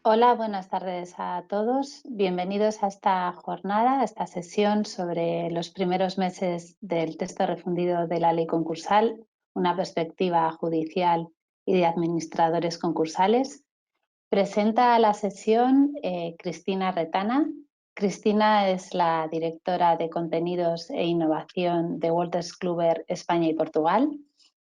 Hola, buenas tardes a todos. Bienvenidos a esta jornada, a esta sesión sobre los primeros meses del texto refundido de la ley concursal, una perspectiva judicial y de administradores concursales. Presenta la sesión Cristina Retana. Cristina es la directora de contenidos e innovación de Wolters Kluwer España y Portugal.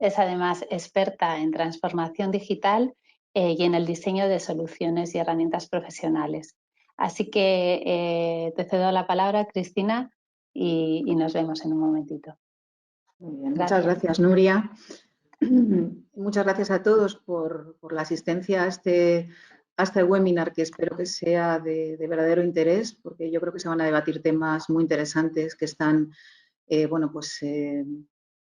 Es además experta en transformación digital y en el diseño de soluciones y herramientas profesionales. Así que te cedo la palabra, Cristina, y nos vemos en un momentito. Muy bien, muchas Gracias. gracias, Nuria. Muchas gracias a todos por la asistencia a este webinar, que espero que sea de verdadero interés, porque yo creo que se van a debatir temas muy interesantes que están,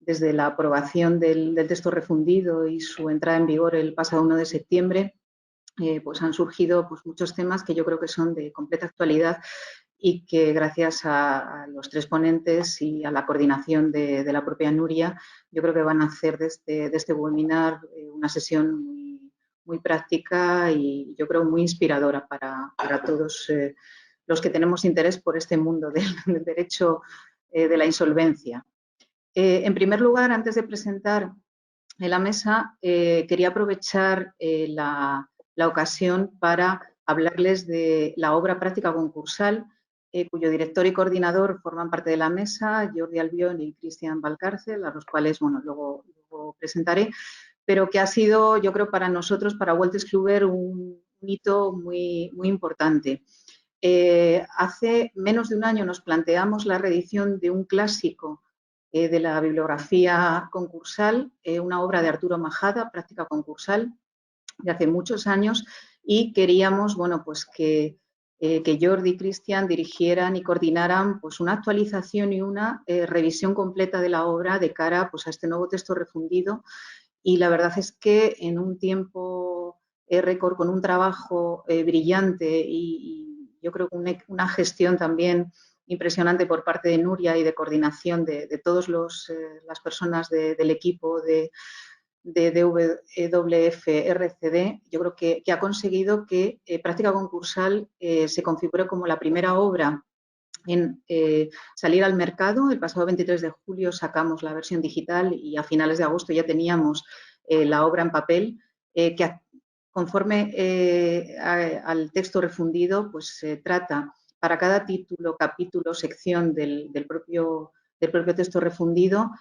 desde la aprobación del texto refundido y su entrada en vigor el pasado 1 de septiembre, pues han surgido pues, muchos temas que yo creo que son de completa actualidad y que gracias a los tres ponentes y a la coordinación de la propia Nuria, yo creo que van a hacer de este webinar una sesión muy práctica y yo creo muy inspiradora para todos los que tenemos interés por este mundo del derecho de la insolvencia. En primer lugar, antes de presentar en la mesa, quería aprovechar la ocasión para hablarles de la obra práctica concursal, cuyo director y coordinador forman parte de la mesa, Jordi Albión y Cristian Valcárcel, a los cuales luego presentaré, pero que ha sido, yo creo, para nosotros, para Wolters Kluwer, un hito muy importante. Hace menos de un año nos planteamos la reedición de un clásico de la bibliografía concursal, una obra de Arturo Majada, práctica concursal, de hace muchos años, y queríamos que Jordi y Cristian dirigieran y coordinaran pues, una actualización y una revisión completa de la obra de cara pues, a este nuevo texto refundido. Y la verdad es que en un tiempo récord, con un trabajo brillante y yo creo que una gestión también impresionante por parte de Nuria y de coordinación de todas las personas del equipo de DWF RCD, yo creo que ha conseguido que Práctica Concursal se configure como la primera obra en salir al mercado. El pasado 23 de julio sacamos la versión digital y a finales de agosto ya teníamos la obra en papel, que conforme al texto refundido, pues trata para cada título, capítulo, sección del propio texto refundido,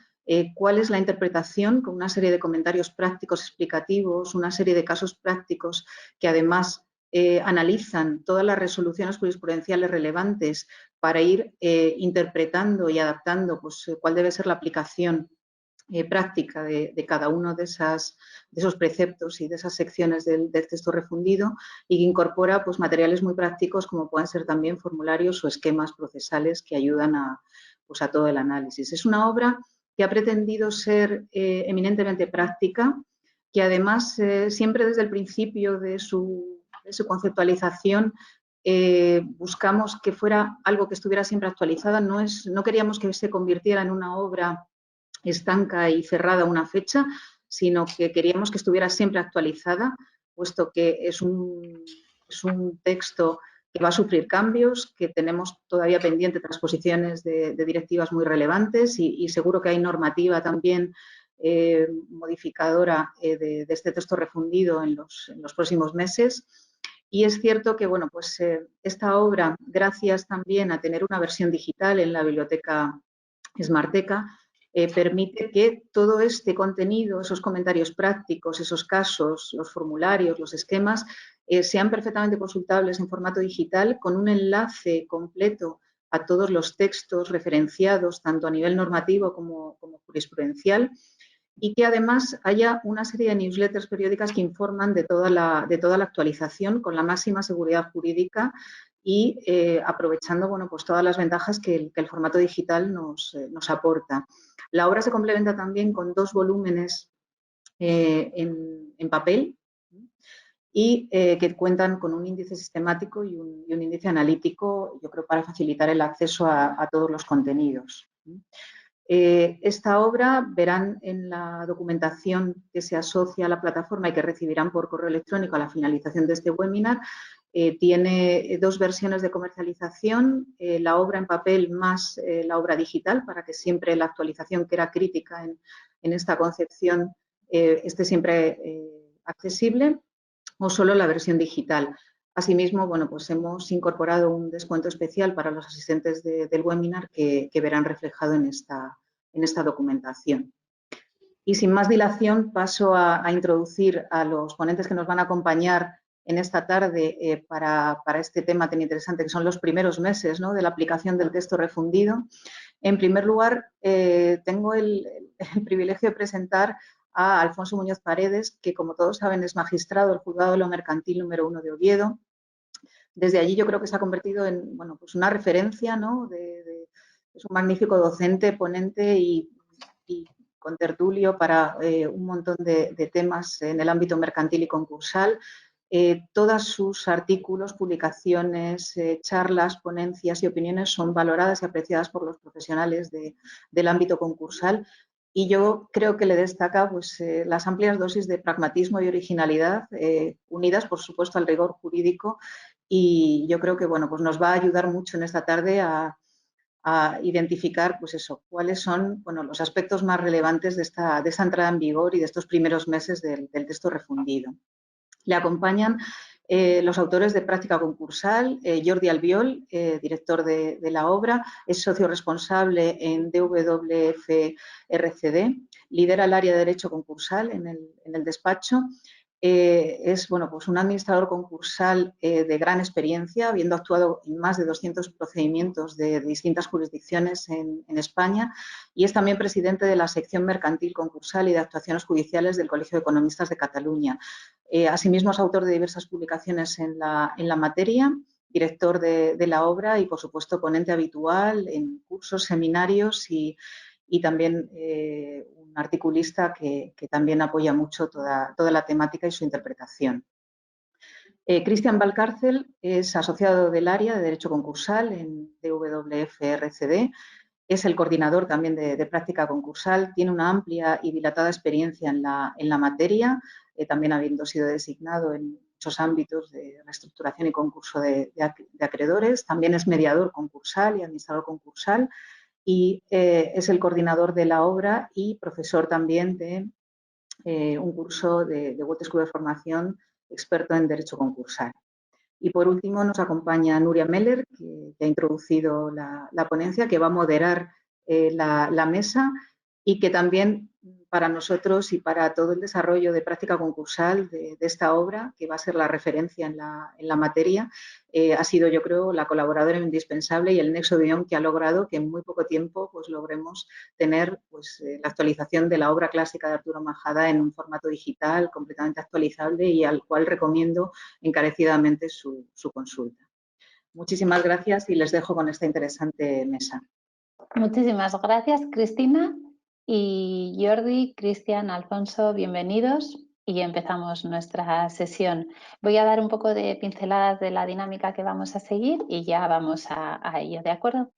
cuál es la interpretación, con una serie de comentarios prácticos explicativos, una serie de casos prácticos que además analizan todas las resoluciones jurisprudenciales relevantes para ir interpretando y adaptando pues, cuál debe ser la aplicación práctica de cada uno de esos preceptos y de esas secciones del texto refundido, y que incorpora pues, materiales muy prácticos como pueden ser también formularios o esquemas procesales que ayudan pues, a todo el análisis. Es una obra que ha pretendido ser eminentemente práctica, que además siempre desde el principio de su conceptualización buscamos que fuera algo que estuviera siempre actualizada. No queríamos que se convirtiera en una obra estanca y cerrada a una fecha, sino que queríamos que estuviera siempre actualizada, puesto que es un texto que va a sufrir cambios, que tenemos todavía pendiente transposiciones de directivas muy relevantes y seguro que hay normativa también modificadora de este texto refundido en los próximos meses. Y es cierto que pues, esta obra, gracias también a tener una versión digital en la biblioteca Smarteca, permite que todo este contenido, esos comentarios prácticos, esos casos, los formularios, los esquemas, sean perfectamente consultables en formato digital, con un enlace completo a todos los textos referenciados, tanto a nivel normativo como jurisprudencial, y que además haya una serie de newsletters periódicas que informan de toda la actualización con la máxima seguridad jurídica y aprovechando pues todas las ventajas que el formato digital nos aporta. La obra se complementa también con 2 volúmenes en papel y que cuentan con un índice sistemático y un índice analítico, yo creo, para facilitar el acceso a todos los contenidos. Esta obra verán en la documentación que se asocia a la plataforma y que recibirán por correo electrónico a la finalización de este webinar, Tiene 2 versiones de comercialización, la obra en papel más la obra digital, para que siempre la actualización, que era crítica en esta concepción, esté siempre accesible, o solo la versión digital. Asimismo, bueno, pues hemos incorporado un descuento especial para los asistentes del webinar que verán reflejado en esta documentación. Y sin más dilación paso a introducir a los ponentes que nos van a acompañar en esta tarde para este tema tan interesante que son los primeros meses, ¿no?, de la aplicación del texto refundido. En primer lugar, tengo el privilegio de presentar a Alfonso Muñoz Paredes, que como todos saben es magistrado del Juzgado de lo Mercantil número 1 de Oviedo. Desde allí yo creo que se ha convertido en, bueno, pues una referencia, ¿no? Es un magnífico docente, ponente y contertulio para un montón de temas en el ámbito mercantil y concursal. Todos sus artículos, publicaciones, charlas, ponencias y opiniones son valoradas y apreciadas por los profesionales del ámbito concursal, y yo creo que le destaca pues, las amplias dosis de pragmatismo y originalidad, unidas, por supuesto, al rigor jurídico, y yo creo que bueno, pues nos va a ayudar mucho en esta tarde a identificar pues eso, cuáles son bueno, los aspectos más relevantes de esta entrada en vigor y de estos primeros meses del texto refundido. Le acompañan los autores de práctica concursal, Jordi Albiol, director de la obra, es socio responsable en DWF RCD, lidera el área de Derecho Concursal en el despacho. Es bueno, pues un administrador concursal de gran experiencia, habiendo actuado en más de 200 procedimientos de distintas jurisdicciones en España, y es también presidente de la sección mercantil concursal y de actuaciones judiciales del Colegio de Economistas de Cataluña. Asimismo es autor de diversas publicaciones en la materia, director de la obra y por supuesto ponente habitual en cursos, seminarios y también un articulista que también apoya mucho toda la temática y su interpretación. Cristian Valcárcel es asociado del área de Derecho Concursal en DWF RCD, es el coordinador también de práctica concursal, tiene una amplia y dilatada experiencia en la materia, también habiendo sido designado en muchos ámbitos de reestructuración y concurso de acreedores, también es mediador concursal y administrador concursal, y es el coordinador de la obra y profesor también de un curso de World School de Formación, experto en Derecho Concursal. Y por último nos acompaña Nuria Meller, que ha introducido la ponencia, que va a moderar la mesa y que también para nosotros y para todo el desarrollo de práctica concursal de esta obra, que va a ser la referencia en la materia, ha sido, yo creo, la colaboradora indispensable y el nexo de unión que ha logrado que en muy poco tiempo pues, logremos tener pues, la actualización de la obra clásica de Arturo Majada en un formato digital completamente actualizable y al cual recomiendo encarecidamente su consulta. Muchísimas gracias y les dejo con esta interesante mesa. Muchísimas gracias, Cristina. Y Jordi, Cristian, Alfonso, bienvenidos y empezamos nuestra sesión. Voy a dar un poco de pinceladas de la dinámica que vamos a seguir y ya vamos a ello, ¿de acuerdo?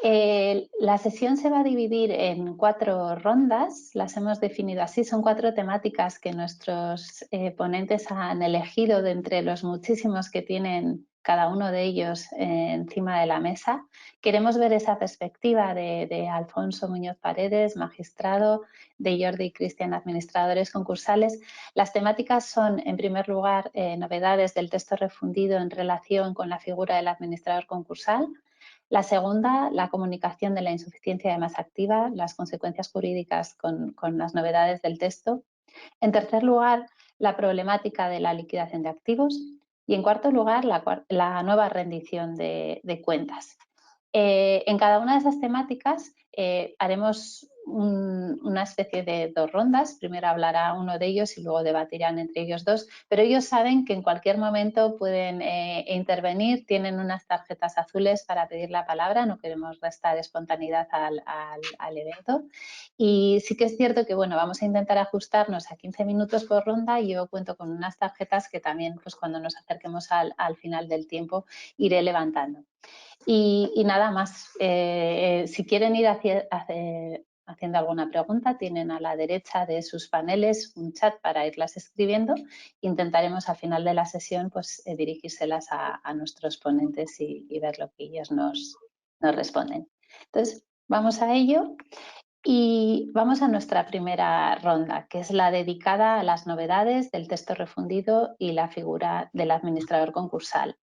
La sesión se va a dividir en 4 rondas, las hemos definido así, son 4 temáticas que nuestros ponentes han elegido de entre los muchísimos que tienen cada uno de ellos encima de la mesa. Queremos ver esa perspectiva de Alfonso Muñoz Paredes, magistrado, de Jordi y Cristian, administradores concursales. Las temáticas son, en primer lugar, novedades del texto refundido en relación con la figura del administrador concursal. La segunda, la comunicación de la insuficiencia de masa activa, las consecuencias jurídicas con las novedades del texto. En tercer lugar, la problemática de la liquidación de activos. Y en cuarto lugar, la nueva rendición de cuentas. En cada una de esas temáticas haremos una especie de 2 rondas. Primero hablará uno de ellos y luego debatirán entre ellos 2, pero ellos saben que en cualquier momento pueden intervenir, tienen unas tarjetas azules para pedir la palabra, no queremos restar espontaneidad al evento. Y sí que es cierto que bueno, vamos a intentar ajustarnos a 15 minutos por ronda y yo cuento con unas tarjetas que también pues, cuando nos acerquemos al final del tiempo iré levantando. Y nada más, si quieren ir haciendo alguna pregunta, tienen a la derecha de sus paneles un chat para irlas escribiendo. Intentaremos al final de la sesión pues, dirigírselas a nuestros ponentes y ver lo que ellos nos responden. Entonces, vamos a ello. Y vamos a nuestra primera ronda, que es la dedicada a las novedades del texto refundido y la figura del administrador concursal.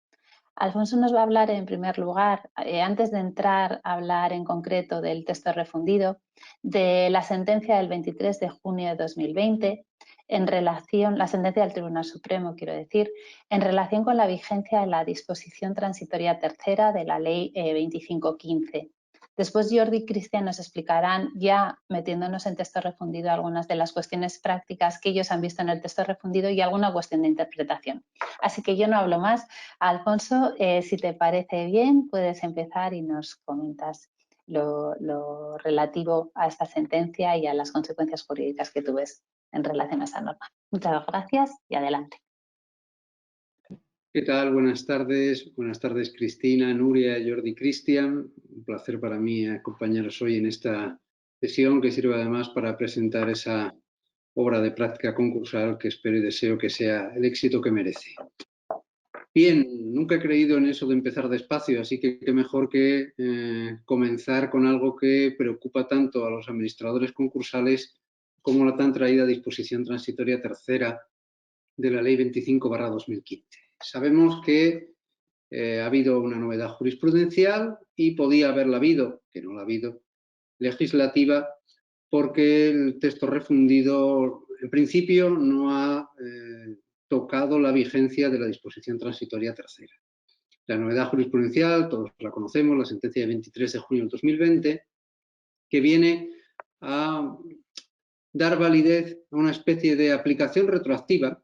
Alfonso nos va a hablar en primer lugar, antes de entrar a hablar en concreto del texto refundido, de la sentencia del 23 de junio de 2020, en relación, la sentencia del Tribunal Supremo, quiero decir, en relación con la vigencia de la disposición transitoria tercera de la Ley 2515. Después Jordi y Cristian nos explicarán, ya metiéndonos en texto refundido, algunas de las cuestiones prácticas que ellos han visto en el texto refundido y alguna cuestión de interpretación. Así que yo no hablo más. Alfonso, si te parece bien, puedes empezar y nos comentas lo relativo a esta sentencia y a las consecuencias jurídicas que tú ves en relación a esta norma. Muchas gracias y adelante. ¿Qué tal? Buenas tardes Cristina, Nuria, Jordi, Cristian. Un placer para mí acompañaros hoy en esta sesión que sirve además para presentar esa obra de práctica concursal que espero y deseo que sea el éxito que merece. Bien, nunca he creído en eso de empezar despacio, así que qué mejor que comenzar con algo que preocupa tanto a los administradores concursales como la tan traída disposición transitoria tercera de la Ley 25/2015. Sabemos que ha habido una novedad jurisprudencial y podía haberla habido, que no la ha habido, legislativa, porque el texto refundido en principio no ha tocado la vigencia de la disposición transitoria tercera. La novedad jurisprudencial, todos la conocemos, la sentencia de 23 de junio del 2020, que viene a dar validez a una especie de aplicación retroactiva,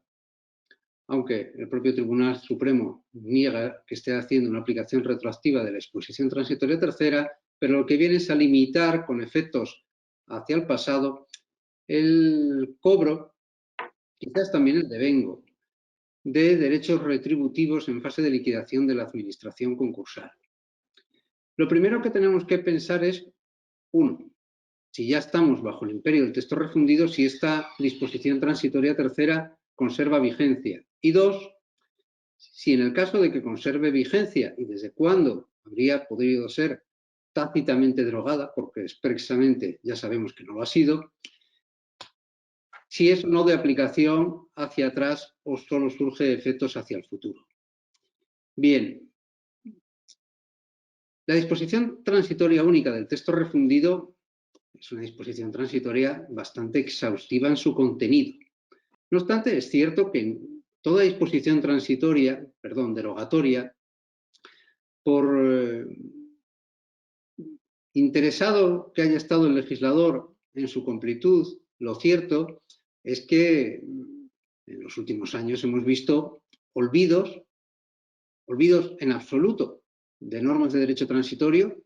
aunque el propio Tribunal Supremo niega que esté haciendo una aplicación retroactiva de la disposición transitoria tercera, pero lo que viene es a limitar con efectos hacia el pasado el cobro, quizás también el devengo, de derechos retributivos en fase de liquidación de la administración concursal. Lo primero que tenemos que pensar es, uno, si ya estamos bajo el imperio del texto refundido, si esta disposición transitoria tercera conserva vigencia. Y dos, si en el caso de que conserve vigencia y desde cuándo habría podido ser tácitamente derogada, porque expresamente ya sabemos que no lo ha sido, si es no de aplicación hacia atrás o solo surge de efectos hacia el futuro. Bien, la disposición transitoria única del texto refundido es una disposición transitoria bastante exhaustiva en su contenido. No obstante, es cierto que en toda disposición transitoria, derogatoria, por interesado que haya estado el legislador en su completud, lo cierto es que en los últimos años hemos visto olvidos en absoluto de normas de derecho transitorio.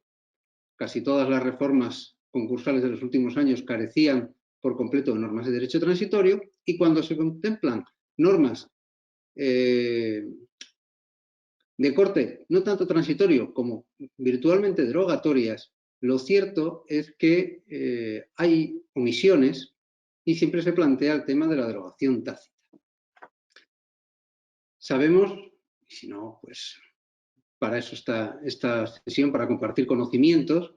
Casi todas las reformas concursales de los últimos años carecían por completo de normas de derecho transitorio, y cuando se contemplan normas de corte no tanto transitorio como virtualmente derogatorias, lo cierto es que hay omisiones y siempre se plantea el tema de la derogación tácita. Sabemos, y si no, pues para eso está esta sesión, para compartir conocimientos,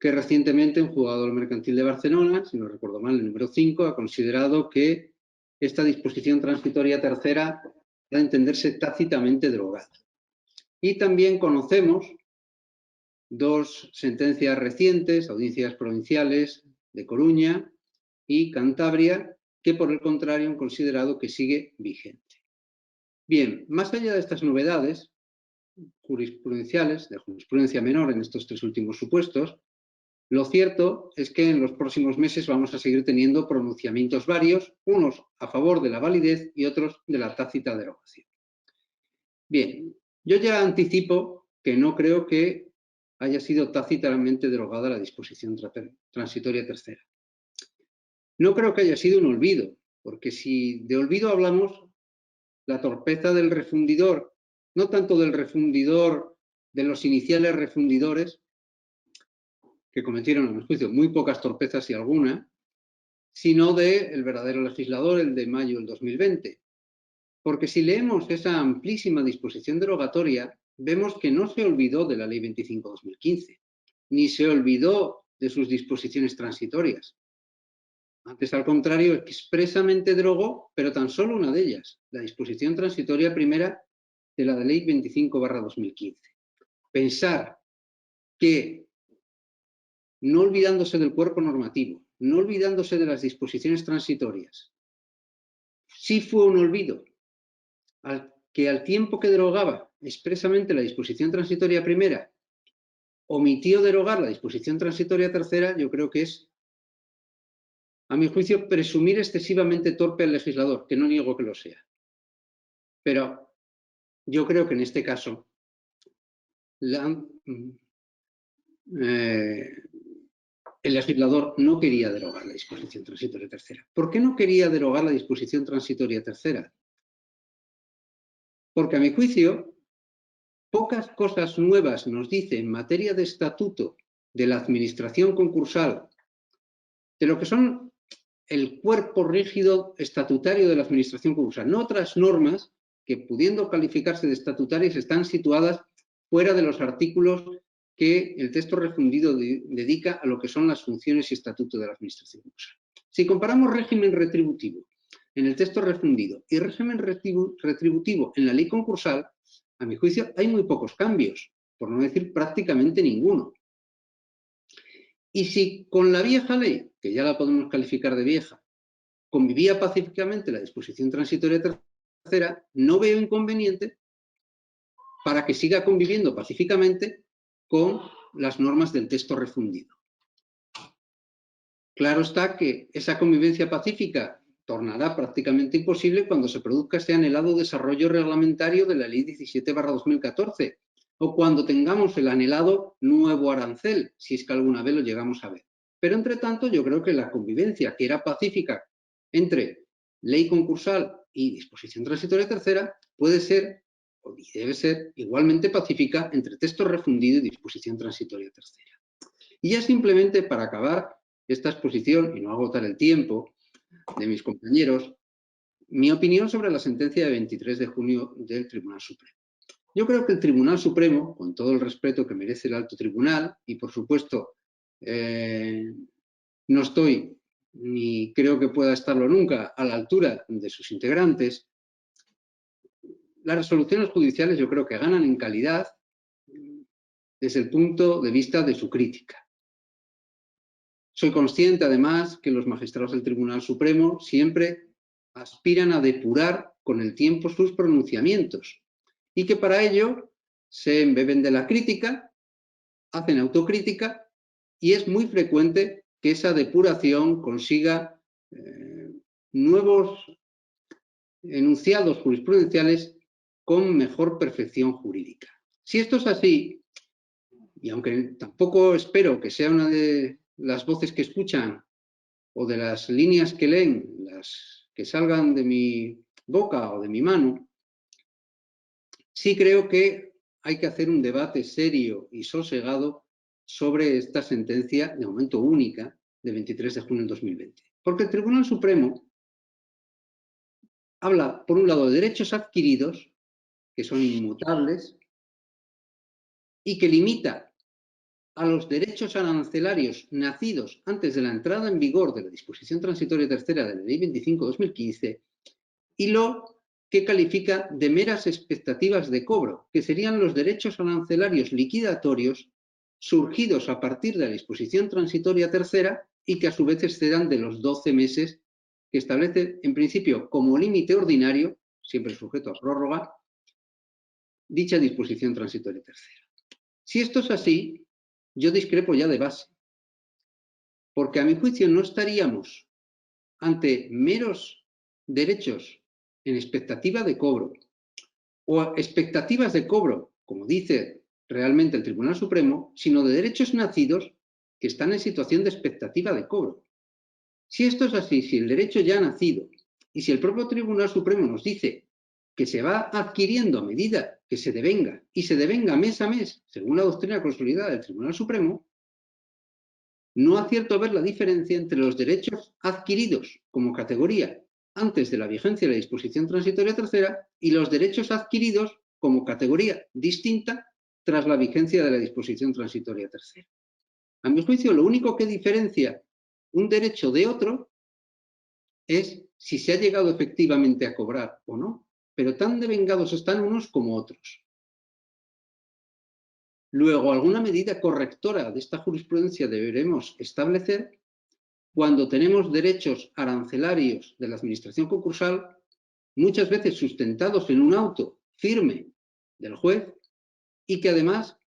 que recientemente un juzgado mercantil de Barcelona, si no recuerdo mal, el número 5, ha considerado que esta disposición transitoria tercera debe entenderse tácitamente derogada. Y también conocemos dos sentencias recientes, audiencias provinciales de Coruña y Cantabria, que por el contrario han considerado que sigue vigente. Bien, más allá de estas novedades jurisprudenciales, de jurisprudencia menor en estos tres últimos supuestos, lo cierto es que en los próximos meses vamos a seguir teniendo pronunciamientos varios, unos a favor de la validez y otros de la tácita derogación. Bien, yo ya anticipo que no creo que haya sido tácitamente derogada la disposición transitoria tercera. No creo que haya sido un olvido, porque si de olvido hablamos, la torpeza del refundidor, no tanto del refundidor de los iniciales refundidores, que cometieron, a mi juicio, muy pocas torpezas si alguna, sino del verdadero legislador, el de mayo del 2020. Porque si leemos esa amplísima disposición derogatoria, vemos que no se olvidó de la Ley 25/2015, ni se olvidó de sus disposiciones transitorias. Antes, al contrario, expresamente derogó, pero tan solo una de ellas, la disposición transitoria primera de la Ley 25/2015. Pensar que, no olvidándose del cuerpo normativo, no olvidándose de las disposiciones transitorias, sí fue un olvido, que al tiempo que derogaba expresamente la disposición transitoria primera, omitió derogar la disposición transitoria tercera, yo creo que es, a mi juicio, presumir excesivamente torpe al legislador, que no niego que lo sea. Pero yo creo que en este caso el legislador no quería derogar la disposición transitoria tercera. ¿Por qué no quería derogar la disposición transitoria tercera? Porque a mi juicio, pocas cosas nuevas nos dice en materia de estatuto de la administración concursal, de lo que son el cuerpo rígido estatutario de la administración concursal, no otras normas que, pudiendo calificarse de estatutarias, están situadas fuera de los artículos que el texto refundido dedica a lo que son las funciones y estatuto de la administración concursal. Si comparamos régimen retributivo en el texto refundido y régimen retributivo en la ley concursal, a mi juicio hay muy pocos cambios, por no decir prácticamente ninguno. Y si con la vieja ley, que ya la podemos calificar de vieja, convivía pacíficamente la disposición transitoria tercera, no veo inconveniente para que siga conviviendo pacíficamente con las normas del texto refundido. Claro está que esa convivencia pacífica tornará prácticamente imposible cuando se produzca ese anhelado desarrollo reglamentario de la Ley 17/2014 o cuando tengamos el anhelado nuevo arancel, si es que alguna vez lo llegamos a ver. Pero, entre tanto, yo creo que la convivencia que era pacífica entre ley concursal y disposición transitoria tercera puede ser y debe ser igualmente pacífica entre texto refundido y disposición transitoria tercera. Y ya simplemente para acabar esta exposición y no agotar el tiempo de mis compañeros, mi opinión sobre la sentencia de 23 de junio del Tribunal Supremo. Yo creo que el Tribunal Supremo, con todo el respeto que merece el alto tribunal, y por supuesto no estoy ni creo que pueda estarlo nunca a la altura de sus integrantes, las resoluciones judiciales yo creo que ganan en calidad desde el punto de vista de su crítica. Soy consciente, además, que los magistrados del Tribunal Supremo siempre aspiran a depurar con el tiempo sus pronunciamientos y que para ello se embeben de la crítica, hacen autocrítica y es muy frecuente que esa depuración consiga nuevos enunciados jurisprudenciales con mejor perfección jurídica. Si esto es así, y aunque tampoco espero que sea una de las voces que escuchan o de las líneas que leen, las que salgan de mi boca o de mi mano, sí creo que hay que hacer un debate serio y sosegado sobre esta sentencia de momento única de 23 de junio del 2020. Porque el Tribunal Supremo habla, por un lado, de derechos adquiridos, que son inmutables, y que limita a los derechos arancelarios nacidos antes de la entrada en vigor de la disposición transitoria tercera de la Ley 25/2015 y lo que califica de meras expectativas de cobro, que serían los derechos arancelarios liquidatorios surgidos a partir de la disposición transitoria tercera y que a su vez excedan de los 12 meses que establece en principio como límite ordinario, siempre sujeto a prórroga, dicha disposición transitoria tercera. Si esto es así, yo discrepo ya de base, porque a mi juicio no estaríamos ante meros derechos en expectativa de cobro o expectativas de cobro, como dice realmente el Tribunal Supremo, sino de derechos nacidos que están en situación de expectativa de cobro. Si esto es así, si el derecho ya ha nacido y si el propio Tribunal Supremo nos dice que se va adquiriendo a medida que se devenga y se devenga mes a mes, según la doctrina consolidada del Tribunal Supremo, No acierto ver la diferencia entre los derechos adquiridos como categoría antes de la vigencia de la disposición transitoria tercera y los derechos adquiridos como categoría distinta tras la vigencia de la disposición transitoria tercera. A mi juicio, lo único que diferencia un derecho de otro es si se ha llegado efectivamente a cobrar o no, pero tan devengados están unos como otros. Luego, alguna medida correctora de esta jurisprudencia deberemos establecer cuando tenemos derechos arancelarios de la administración concursal, muchas veces sustentados en un auto firme del juez y que además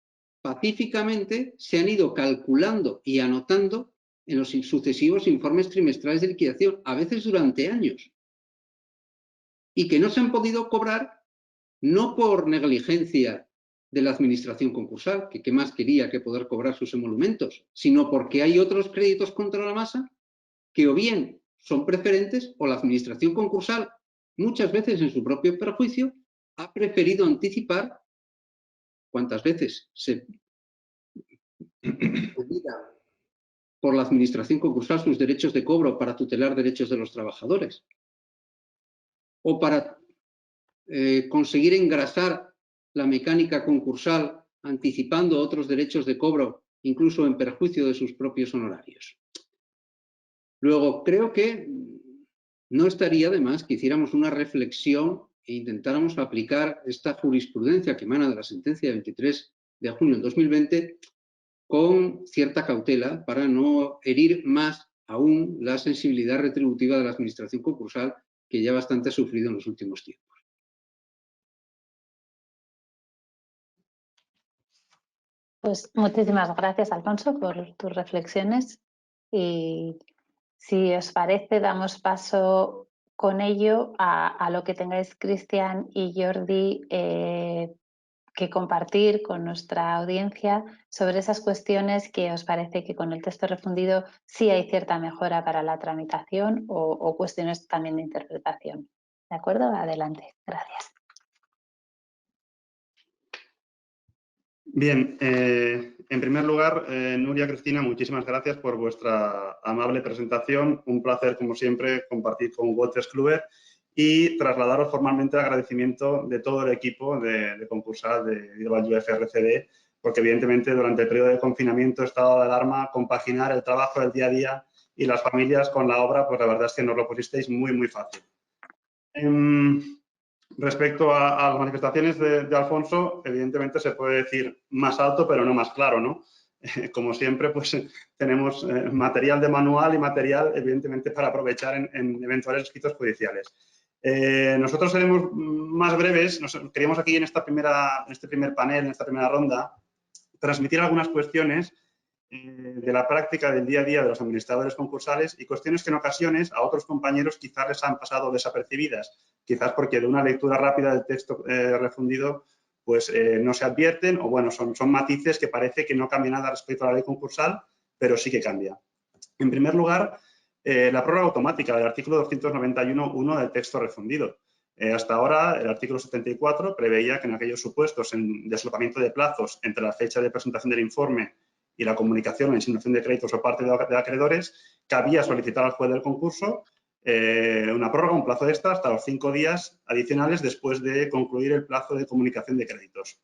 pacíficamente se han ido calculando y anotando en los sucesivos informes trimestrales de liquidación, a veces durante años, y que no se han podido cobrar no por negligencia de la administración concursal, que qué más quería que poder cobrar sus emolumentos, sino porque hay otros créditos contra la masa que o bien son preferentes o la administración concursal, muchas veces en su propio perjuicio, ha preferido anticipar. ¿Cuántas veces se olvida por la administración concursal sus derechos de cobro para tutelar derechos de los trabajadores? O para conseguir engrasar la mecánica concursal anticipando otros derechos de cobro, incluso en perjuicio de sus propios honorarios. Luego, creo que no estaría de más que hiciéramos una reflexión e intentáramos aplicar esta jurisprudencia que emana de la sentencia de 23 de junio del 2020 con cierta cautela para no herir más aún la sensibilidad retributiva de la administración concursal, que ya bastante ha sufrido en los últimos tiempos. Pues muchísimas gracias, Alfonso, por tus reflexiones. Y si os parece, damos paso con ello a lo que tengáis Cristian y Jordi que compartir con nuestra audiencia sobre esas cuestiones que os parece que con el texto refundido sí hay cierta mejora para la tramitación o cuestiones también de interpretación. ¿De acuerdo? Adelante. Gracias. Bien, en primer lugar, Nuria, Cristina, muchísimas gracias por vuestra amable presentación. Un placer, como siempre, compartir con Wolters Kluwer y trasladaros formalmente el agradecimiento de todo el equipo de concursal de IWF-RCD, porque evidentemente durante el periodo de confinamiento, estado de alarma, compaginar el trabajo del día a día y las familias con la obra, pues la verdad es que nos lo pusisteis muy, muy fácil. Respecto a las manifestaciones de Alfonso, evidentemente se puede decir más alto, pero no más claro, ¿no? Como siempre, pues tenemos material de manual y material, evidentemente, para aprovechar en eventuales escritos judiciales. Nosotros seremos más breves. Queríamos aquí en este primer panel, en esta primera ronda, transmitir algunas cuestiones de la práctica del día a día de los administradores concursales y cuestiones que en ocasiones a otros compañeros quizás les han pasado desapercibidas, quizás porque de una lectura rápida del texto refundido pues no se advierten o bueno, son matices que parece que no cambia nada respecto a la ley concursal, pero sí que cambia. En primer lugar, la prórroga automática del artículo 291.1 del texto refundido. Hasta ahora, el artículo 74 preveía que en aquellos supuestos de solapamiento de plazos entre la fecha de presentación del informe y la comunicación o la insinuación de créditos por parte de acreedores, cabía solicitar al juez del concurso una prórroga, un plazo extra hasta los 5 días adicionales después de concluir el plazo de comunicación de créditos.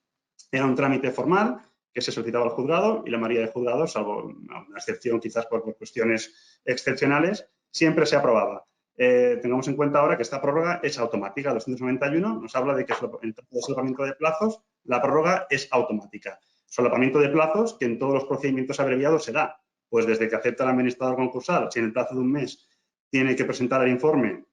Era un trámite formal que se solicitaba al juzgado y la mayoría de juzgados, salvo una excepción quizás por cuestiones excepcionales, siempre se aprobaba. Tengamos en cuenta ahora que esta prórroga es automática. El 291 nos habla de que en el solapamiento de plazos la prórroga es automática. Solapamiento de plazos que en todos los procedimientos abreviados se da, pues desde que acepta el administrador concursal, si en el plazo de un mes tiene que presentar el informe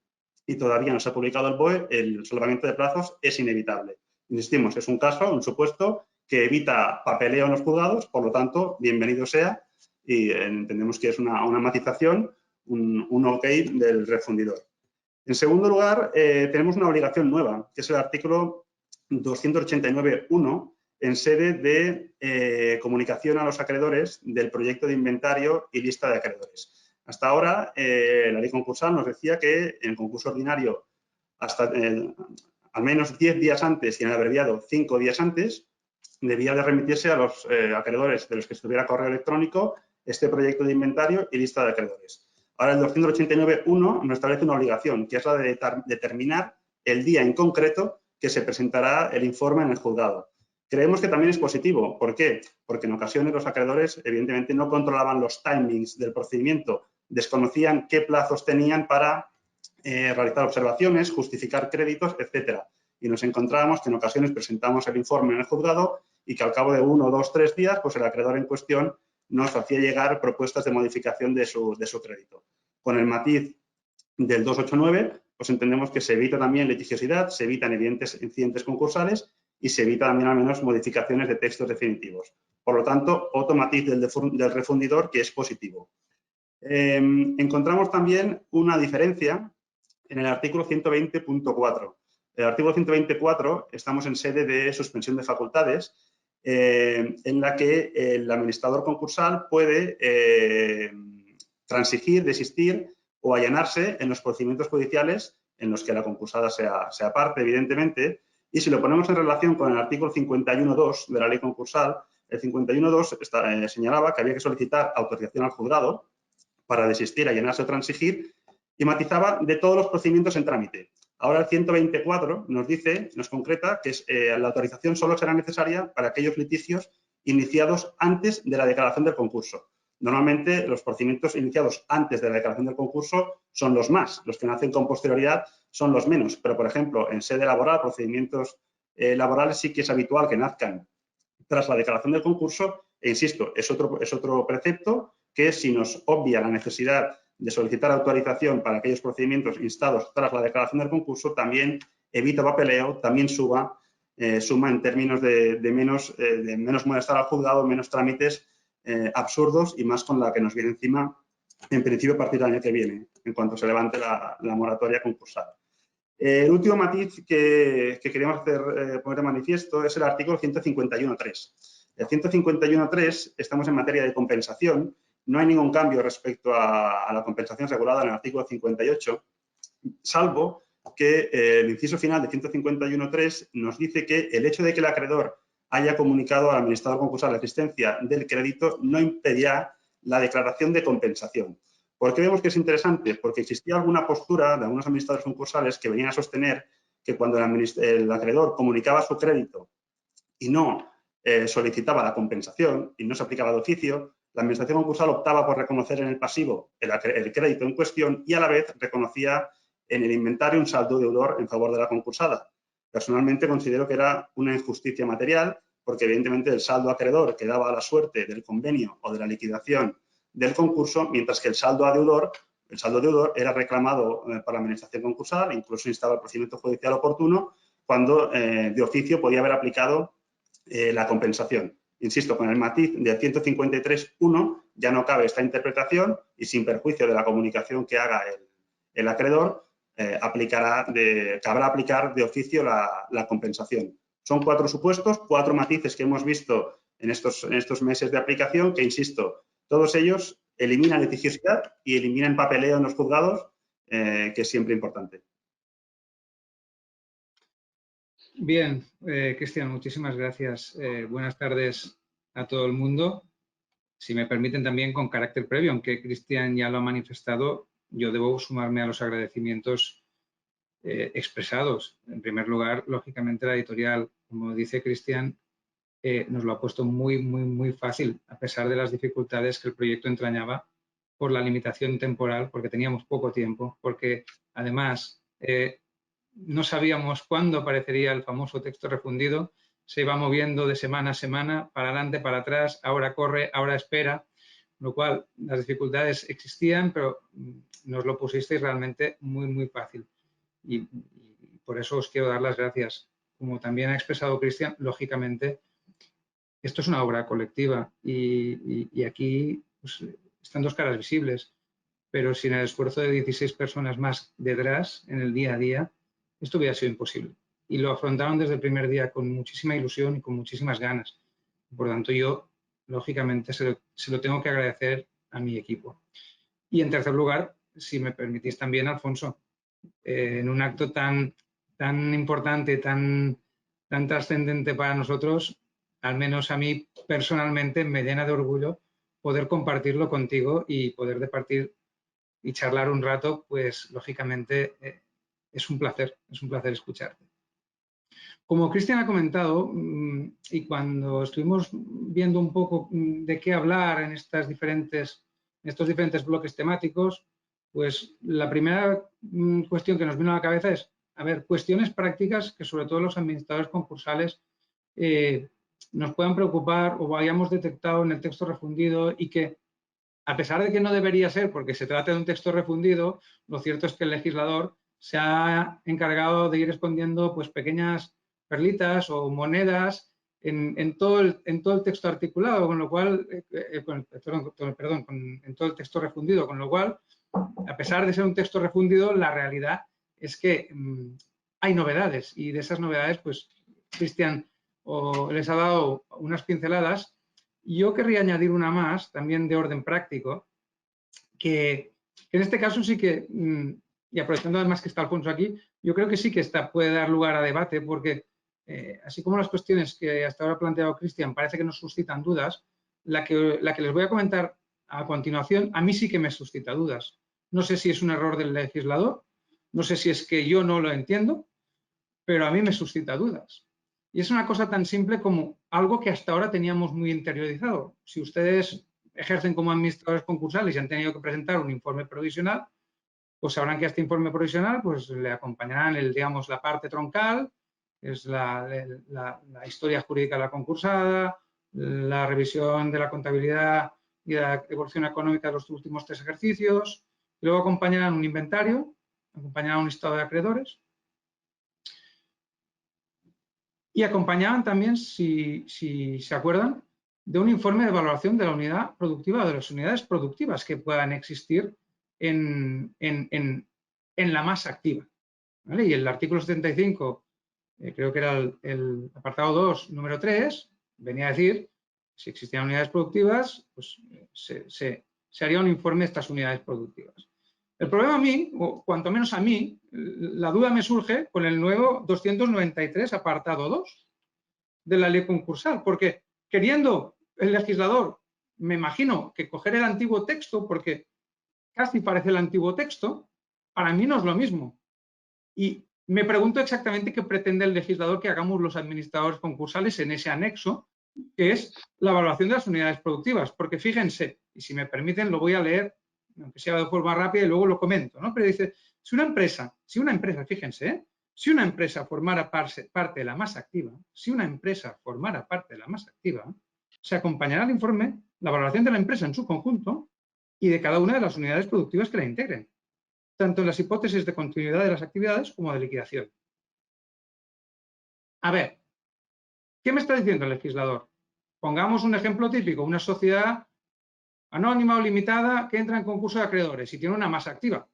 y todavía no se ha publicado el BOE, el solapamiento de plazos es inevitable. Insistimos, es un caso, un supuesto que evita papeleo en los juzgados, por lo tanto, bienvenido sea y entendemos que es una matización, un ok del refundidor. En segundo lugar, tenemos una obligación nueva, que es el artículo 289.1, en sede de comunicación a los acreedores del proyecto de inventario y lista de acreedores. Hasta ahora, la ley concursal nos decía que en el concurso ordinario, hasta al menos 10 días antes y en el abreviado 5 días antes, debía de remitirse a los acreedores de los que estuviera correo electrónico este proyecto de inventario y lista de acreedores. Ahora el 289.1 nos establece una obligación, que es la de determinar el día en concreto que se presentará el informe en el juzgado. Creemos que también es positivo. ¿Por qué? Porque en ocasiones los acreedores evidentemente no controlaban los timings del procedimiento, desconocían qué plazos tenían para realizar observaciones, justificar créditos, etcétera. Y nos encontrábamos que en ocasiones presentamos el informe en el juzgado y que al cabo de 1, 2, 3 días, pues el acreedor en cuestión nos hacía llegar propuestas de modificación de su crédito. Con el matiz del 289, pues entendemos que se evita también litigiosidad, se evitan evidentes incidentes concursales y se evita también al menos modificaciones de textos definitivos. Por lo tanto, otro matiz del refundidor que es positivo. Encontramos también una diferencia en el artículo 120.4. El artículo 124 estamos en sede de suspensión de facultades, en la que el administrador concursal puede transigir, desistir o allanarse en los procedimientos judiciales en los que la concursada sea parte, evidentemente, y si lo ponemos en relación con el artículo 51.2 de la ley concursal, el 51.2 señalaba que había que solicitar autorización al juzgado para desistir, allanarse o transigir, y matizaba de todos los procedimientos en trámite. Ahora el 124 nos concreta que la autorización solo será necesaria para aquellos litigios iniciados antes de la declaración del concurso. Normalmente los procedimientos iniciados antes de la declaración del concurso son los más, los que nacen con posterioridad son los menos, pero por ejemplo en sede laboral, procedimientos laborales sí que es habitual que nazcan tras la declaración del concurso e insisto, es otro precepto que si nos obvia la necesidad de solicitar autorización para aquellos procedimientos instados tras la declaración del concurso, también evita papeleo, también suma en términos de menos molestar al juzgado, menos trámites absurdos y más con la que nos viene encima, en principio, a partir del año que viene, en cuanto se levante la moratoria concursal. El último matiz que queríamos poner de manifiesto es el artículo 151.3. El 151.3 estamos en materia de compensación. No hay ningún cambio respecto a la compensación regulada en el artículo 58, salvo que el inciso final de 151.3 nos dice que el hecho de que el acreedor haya comunicado al administrador concursal la existencia del crédito no impedirá la declaración de compensación. ¿Por qué vemos que es interesante? Porque existía alguna postura de algunos administradores concursales que venían a sostener que cuando el acreedor comunicaba su crédito y no solicitaba la compensación y no se aplicaba de oficio, la administración concursal optaba por reconocer en el pasivo el crédito en cuestión y a la vez reconocía en el inventario un saldo deudor en favor de la concursada. Personalmente considero que era una injusticia material porque evidentemente el saldo acreedor quedaba a la suerte del convenio o de la liquidación del concurso, mientras que el saldo deudor era reclamado por la administración concursal, incluso instaba el procedimiento judicial oportuno, cuando de oficio podía haber aplicado la compensación. Insisto, con el matiz del 153.1 ya no cabe esta interpretación y sin perjuicio de la comunicación que haga el acreedor, cabrá aplicar de oficio la compensación. Son 4 supuestos, 4 matices que hemos visto en estos meses de aplicación que, insisto, todos ellos eliminan litigiosidad y eliminan papeleo en los juzgados, que es siempre importante. Bien, Cristian, muchísimas gracias. Buenas tardes a todo el mundo. Si me permiten también con carácter previo, aunque Cristian ya lo ha manifestado, yo debo sumarme a los agradecimientos expresados. En primer lugar, lógicamente, la editorial, como dice Cristian, nos lo ha puesto muy fácil, a pesar de las dificultades que el proyecto entrañaba por la limitación temporal, porque teníamos poco tiempo, porque además no sabíamos cuándo aparecería el famoso texto refundido, se iba moviendo de semana a semana, para adelante, para atrás, ahora corre, ahora espera, lo cual las dificultades existían, pero nos lo pusisteis realmente muy fácil. Y por eso os quiero dar las gracias. Como también ha expresado Cristian, lógicamente, esto es una obra colectiva y aquí pues, están 2 caras visibles, pero sin el esfuerzo de 16 personas más detrás en el día a día, esto hubiera sido imposible. Y lo afrontaron desde el primer día con muchísima ilusión y con muchísimas ganas. Por lo tanto, yo, lógicamente, se lo tengo que agradecer a mi equipo. Y en tercer lugar, si me permitís también, Alfonso, en un acto tan importante, tan trascendente para nosotros, al menos a mí personalmente me llena de orgullo poder compartirlo contigo y poder departir y charlar un rato, pues lógicamente es un placer escucharte. Como Cristian ha comentado, y cuando estuvimos viendo un poco de qué hablar en estos diferentes bloques temáticos, pues la primera cuestión que nos vino a la cabeza es, a ver, cuestiones prácticas que sobre todo los administradores concursales nos puedan preocupar o hayamos detectado en el texto refundido y que, a pesar de que no debería ser porque se trata de un texto refundido, lo cierto es que el legislador se ha encargado de ir escondiendo pues pequeñas perlitas o monedas en todo el texto articulado, con lo cual, en todo el texto refundido, con lo cual, a pesar de ser un texto refundido, la realidad es que hay novedades y de esas novedades, pues, Cristian les ha dado unas pinceladas. Yo querría añadir una más, también de orden práctico, que en este caso sí que, y aprovechando además que está Alfonso aquí, yo creo que sí que puede dar lugar a debate porque así como las cuestiones que hasta ahora ha planteado Cristian parece que nos suscitan dudas, la que les voy a comentar a continuación a mí sí que me suscita dudas. No sé si es un error del legislador, no sé si es que yo no lo entiendo, pero a mí me suscita dudas. Y es una cosa tan simple como algo que hasta ahora teníamos muy interiorizado. Si ustedes ejercen como administradores concursales y han tenido que presentar un informe provisional, pues sabrán que a este informe provisional pues, le acompañarán digamos, la parte troncal, es la historia jurídica de la concursada, la revisión de la contabilidad y de la evolución económica de los últimos 3 ejercicios, y luego acompañarán un inventario, acompañarán un listado de acreedores, y acompañaban también, si se acuerdan, de un informe de valoración de la unidad productiva o de las unidades productivas que puedan existir en la masa activa. ¿Vale? Y el artículo 75, creo que era el apartado 2, número 3, venía a decir, si existían unidades productivas, pues se haría un informe de estas unidades productivas. El problema a mí, o cuanto menos a mí, la duda me surge con el nuevo 293, apartado 2 de la ley concursal, porque queriendo el legislador, me imagino, que coger el antiguo texto, porque casi parece el antiguo texto, para mí no es lo mismo. Y me pregunto exactamente qué pretende el legislador que hagamos los administradores concursales en ese anexo, que es la evaluación de las unidades productivas, porque fíjense, y si me permiten lo voy a leer, aunque sea de forma rápida y luego lo comento, ¿no? Pero dice, si una empresa, fíjense, si una empresa formara parte de la masa activa, se acompañará al informe la valoración de la empresa en su conjunto y de cada una de las unidades productivas que la integren, tanto en las hipótesis de continuidad de las actividades como de liquidación. A ver, ¿qué me está diciendo el legislador? Pongamos un ejemplo típico, una sociedad anónima o limitada que entra en concurso de acreedores y tiene una masa activa.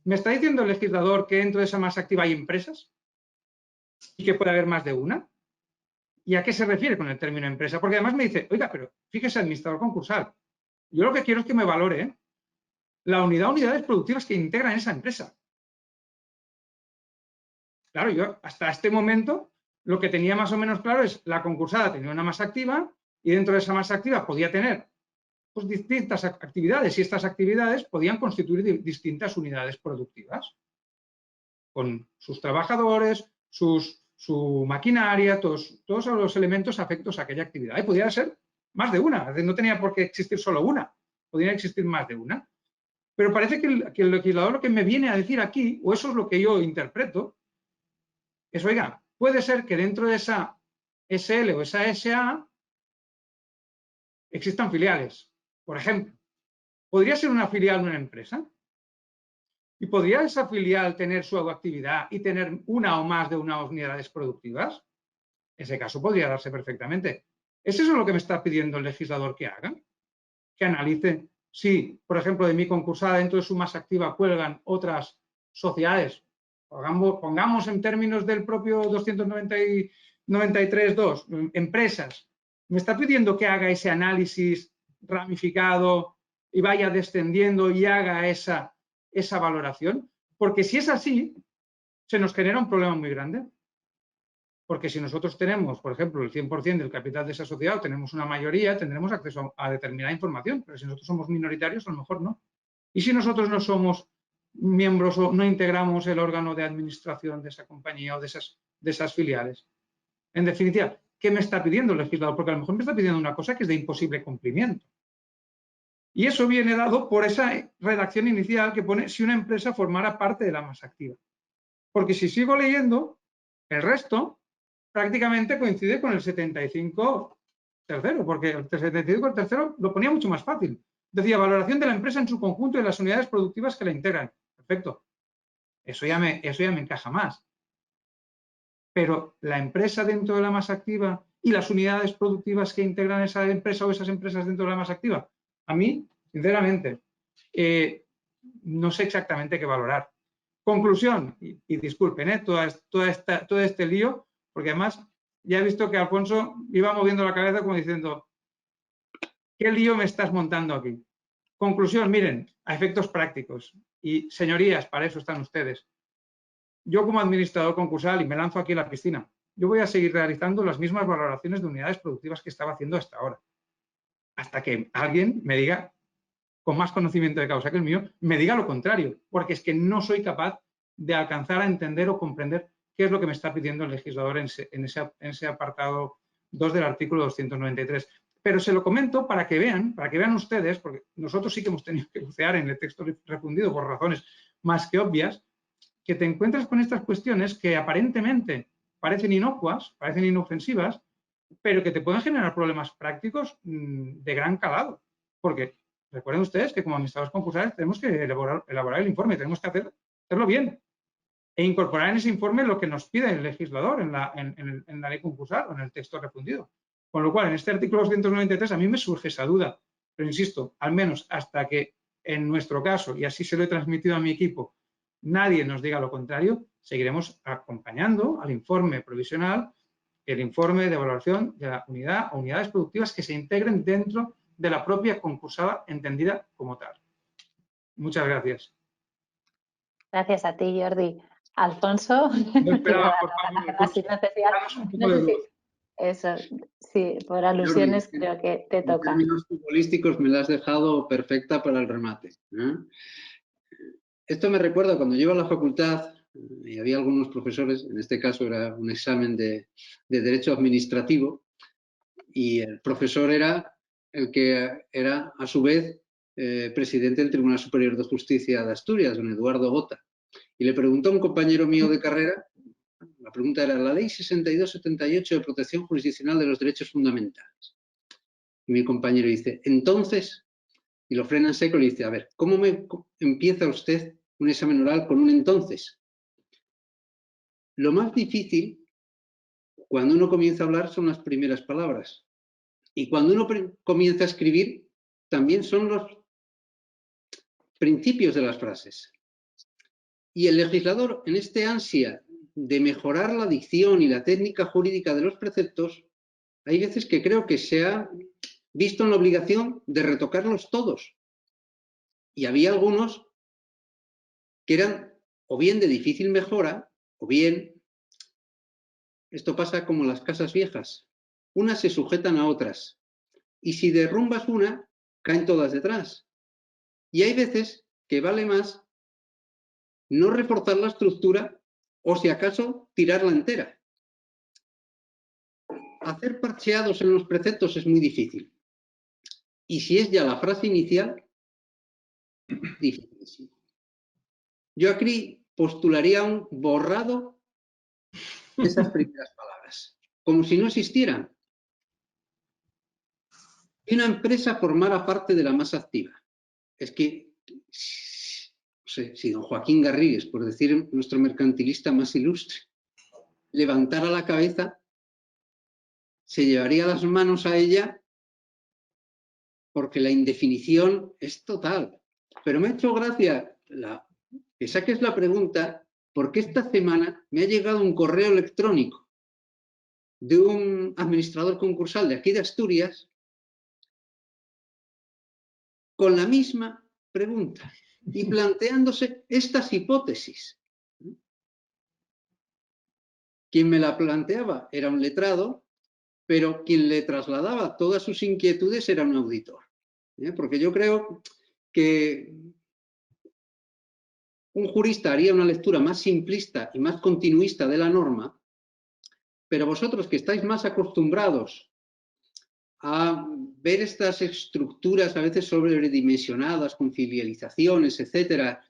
¿Me está diciendo el legislador que dentro de esa masa activa hay empresas y que puede haber más de una? ¿Y a qué se refiere con el término empresa? Porque además me dice, oiga, pero fíjese, administrador concursal, yo lo que quiero es que me valore la unidades productivas que integran esa empresa. Claro, yo hasta este momento lo que tenía más o menos claro es la concursada tenía una masa activa y dentro de esa masa activa podía tener pues, distintas actividades y estas actividades podían constituir distintas unidades productivas con sus trabajadores, su maquinaria, todos los elementos afectos a aquella actividad. Y podía ser más de una, no tenía por qué existir solo una, podían existir más de una. Pero parece que el legislador lo que me viene a decir aquí, o eso es lo que yo interpreto, es, oiga, puede ser que dentro de esa SL o esa SA existan filiales. Por ejemplo, ¿podría ser una filial de una empresa? ¿Y podría esa filial tener su actividad y tener una o más de unas unidades productivas? Ese caso podría darse perfectamente. ¿Es eso lo que me está pidiendo el legislador que haga? Que analice si, por ejemplo, de mi concursada dentro de su masa activa cuelgan otras sociedades. Pongamos en términos del propio 293.2, empresas. ¿Me está pidiendo que haga ese análisis ramificado y vaya descendiendo y haga esa valoración? Porque si es así, se nos genera un problema muy grande. Porque si nosotros tenemos, por ejemplo, el 100% del capital de esa sociedad o tenemos una mayoría, tendremos acceso a determinada información, pero si nosotros somos minoritarios, a lo mejor no. Y si nosotros no somos miembros o no integramos el órgano de administración de esa compañía o de esas filiales. En definitiva, ¿qué me está pidiendo el legislador? Porque a lo mejor me está pidiendo una cosa que es de imposible cumplimiento. Y eso viene dado por esa redacción inicial que pone si una empresa formara parte de la masa activa. Porque si sigo leyendo, el resto prácticamente coincide con el 75 tercero, porque el 75 tercero lo ponía mucho más fácil. Decía, valoración de la empresa en su conjunto y de las unidades productivas que la integran. Perfecto. Eso ya me encaja más. Pero la empresa dentro de la masa activa y las unidades productivas que integran esa empresa o esas empresas dentro de la masa activa, a mí, sinceramente, no sé exactamente qué valorar. Conclusión, y disculpen todo este lío, porque además ya he visto que Alfonso iba moviendo la cabeza como diciendo, ¿qué lío me estás montando aquí? Conclusión, miren, a efectos prácticos. Y señorías, para eso están ustedes. Yo como administrador concursal, y me lanzo aquí a la piscina, yo voy a seguir realizando las mismas valoraciones de unidades productivas que estaba haciendo hasta ahora. Hasta que alguien me diga, con más conocimiento de causa que el mío, me diga lo contrario. Porque es que no soy capaz de alcanzar a entender o comprender qué es lo que me está pidiendo el legislador en ese apartado 2 del artículo 293. Pero se lo comento para que vean ustedes, porque nosotros sí que hemos tenido que bucear en el texto refundido por razones más que obvias, que te encuentras con estas cuestiones que aparentemente parecen inocuas, parecen inofensivas, pero que te pueden generar problemas prácticos de gran calado. Porque recuerden ustedes que como administradores concursales tenemos que elaborar el informe, tenemos que hacerlo bien e incorporar en ese informe lo que nos pide el legislador en la ley concursal o en el texto refundido. Con lo cual, en este artículo 293 a mí me surge esa duda, pero insisto, al menos hasta que en nuestro caso, y así se lo he transmitido a mi equipo, nadie nos diga lo contrario, seguiremos acompañando al informe provisional, el informe de evaluación de la unidad o unidades productivas que se integren dentro de la propia concursada entendida como tal. Muchas gracias. Gracias a ti, Jordi. Alfonso, No esperaba, por favor, Alfonso, danos un poco de luz. Eso, sí, por alusiones Jordi, creo que te en toca. términos futbolísticos me la has dejado perfecta para el remate. Esto me recuerda cuando yo iba a la facultad y había algunos profesores, en este caso era un examen de Derecho Administrativo, y el profesor era el que era, a su vez, presidente del Tribunal Superior de Justicia de Asturias, don Eduardo Gota. Y le preguntó a un compañero mío de carrera, la pregunta era, la Ley 62/78 de Protección Jurisdiccional de los Derechos Fundamentales. Y mi compañero dice, entonces, y lo frena en seco y le dice, a ver, ¿cómo empieza usted un examen oral con un entonces? Lo más difícil, cuando uno comienza a hablar, son las primeras palabras. Y cuando uno comienza a escribir, también son los principios de las frases. Y el legislador, en este ansia de mejorar la dicción y la técnica jurídica de los preceptos, hay veces que creo que se ha visto en la obligación de retocarlos todos. Y había algunos que eran o bien de difícil mejora, o bien, esto pasa como las casas viejas, unas se sujetan a otras, y si derrumbas una, caen todas detrás. Y hay veces que vale más no reforzar la estructura o, si acaso, tirarla entera. Hacer parcheados en los preceptos es muy difícil. Y si es ya la frase inicial, dificilísimo. Yo aquí postularía un borrado de esas primeras palabras, como si no existieran. Si una empresa formara parte de la masa activa, es que, no sé, si don Joaquín Garrigues, por decir nuestro mercantilista más ilustre, levantara la cabeza, se llevaría las manos a ella porque la indefinición es total. Pero me ha hecho gracia que saques la pregunta porque esta semana me ha llegado un correo electrónico de un administrador concursal de aquí de Asturias con la misma pregunta y planteándose estas hipótesis. Quien me la planteaba era un letrado, pero quien le trasladaba todas sus inquietudes era un auditor. Porque yo creo que un jurista haría una lectura más simplista y más continuista de la norma, pero vosotros que estáis más acostumbrados a ver estas estructuras a veces sobredimensionadas, con filializaciones, etcétera,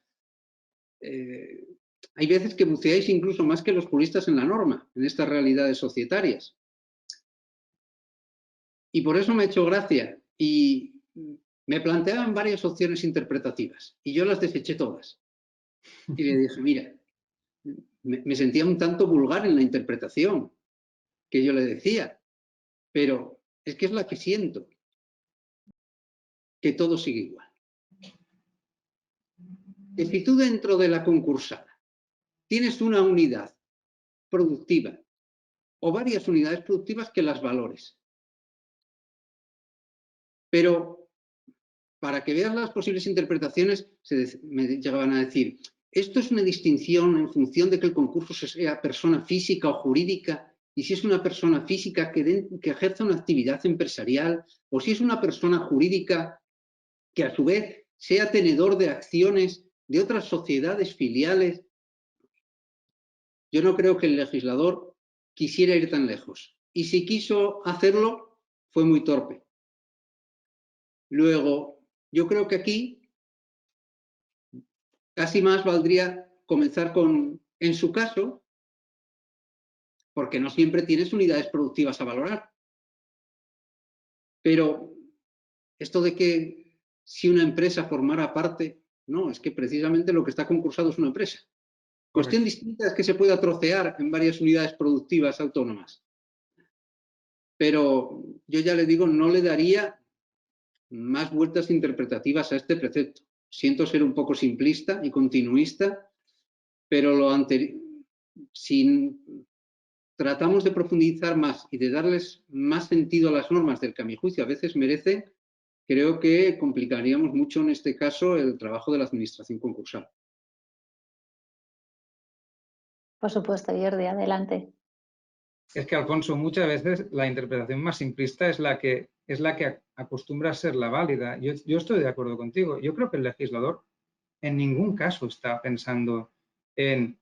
hay veces que buceáis incluso más que los juristas en la norma, en estas realidades societarias. Y por eso me ha hecho gracia. Y me planteaban varias opciones interpretativas y yo las deseché todas. Y le dije, mira, me sentía un tanto vulgar en la interpretación que yo le decía, pero es que es la que siento, que todo sigue igual. Que si tú dentro de la concursada tienes una unidad productiva o varias unidades productivas, que las valores. Pero para que veas las posibles interpretaciones, me llegaban a decir, esto es una distinción en función de que el concurso sea persona física o jurídica, y si es una persona física que ejerza una actividad empresarial, o si es una persona jurídica que a su vez sea tenedor de acciones de otras sociedades filiales. Yo no creo que el legislador quisiera ir tan lejos. Y si quiso hacerlo, fue muy torpe. Luego, yo creo que aquí casi más valdría comenzar con, en su caso, porque no siempre tienes unidades productivas a valorar. Pero esto de que si una empresa formara parte, no, es que precisamente lo que está concursado es una empresa. Cuestión distinta es que se pueda trocear en varias unidades productivas autónomas. Pero yo ya le digo, no le daría más vueltas interpretativas a este precepto. Siento ser un poco simplista y continuista, pero lo anterior, si tratamos de profundizar más y de darles más sentido a las normas del que a mi juicio a veces merece, creo que complicaríamos mucho en este caso el trabajo de la administración concursal. Por supuesto, Jordi, adelante. Es que, Alfonso, muchas veces la interpretación más simplista es la que acostumbra a ser la válida. Yo estoy de acuerdo contigo. Yo creo que el legislador en ningún caso está pensando en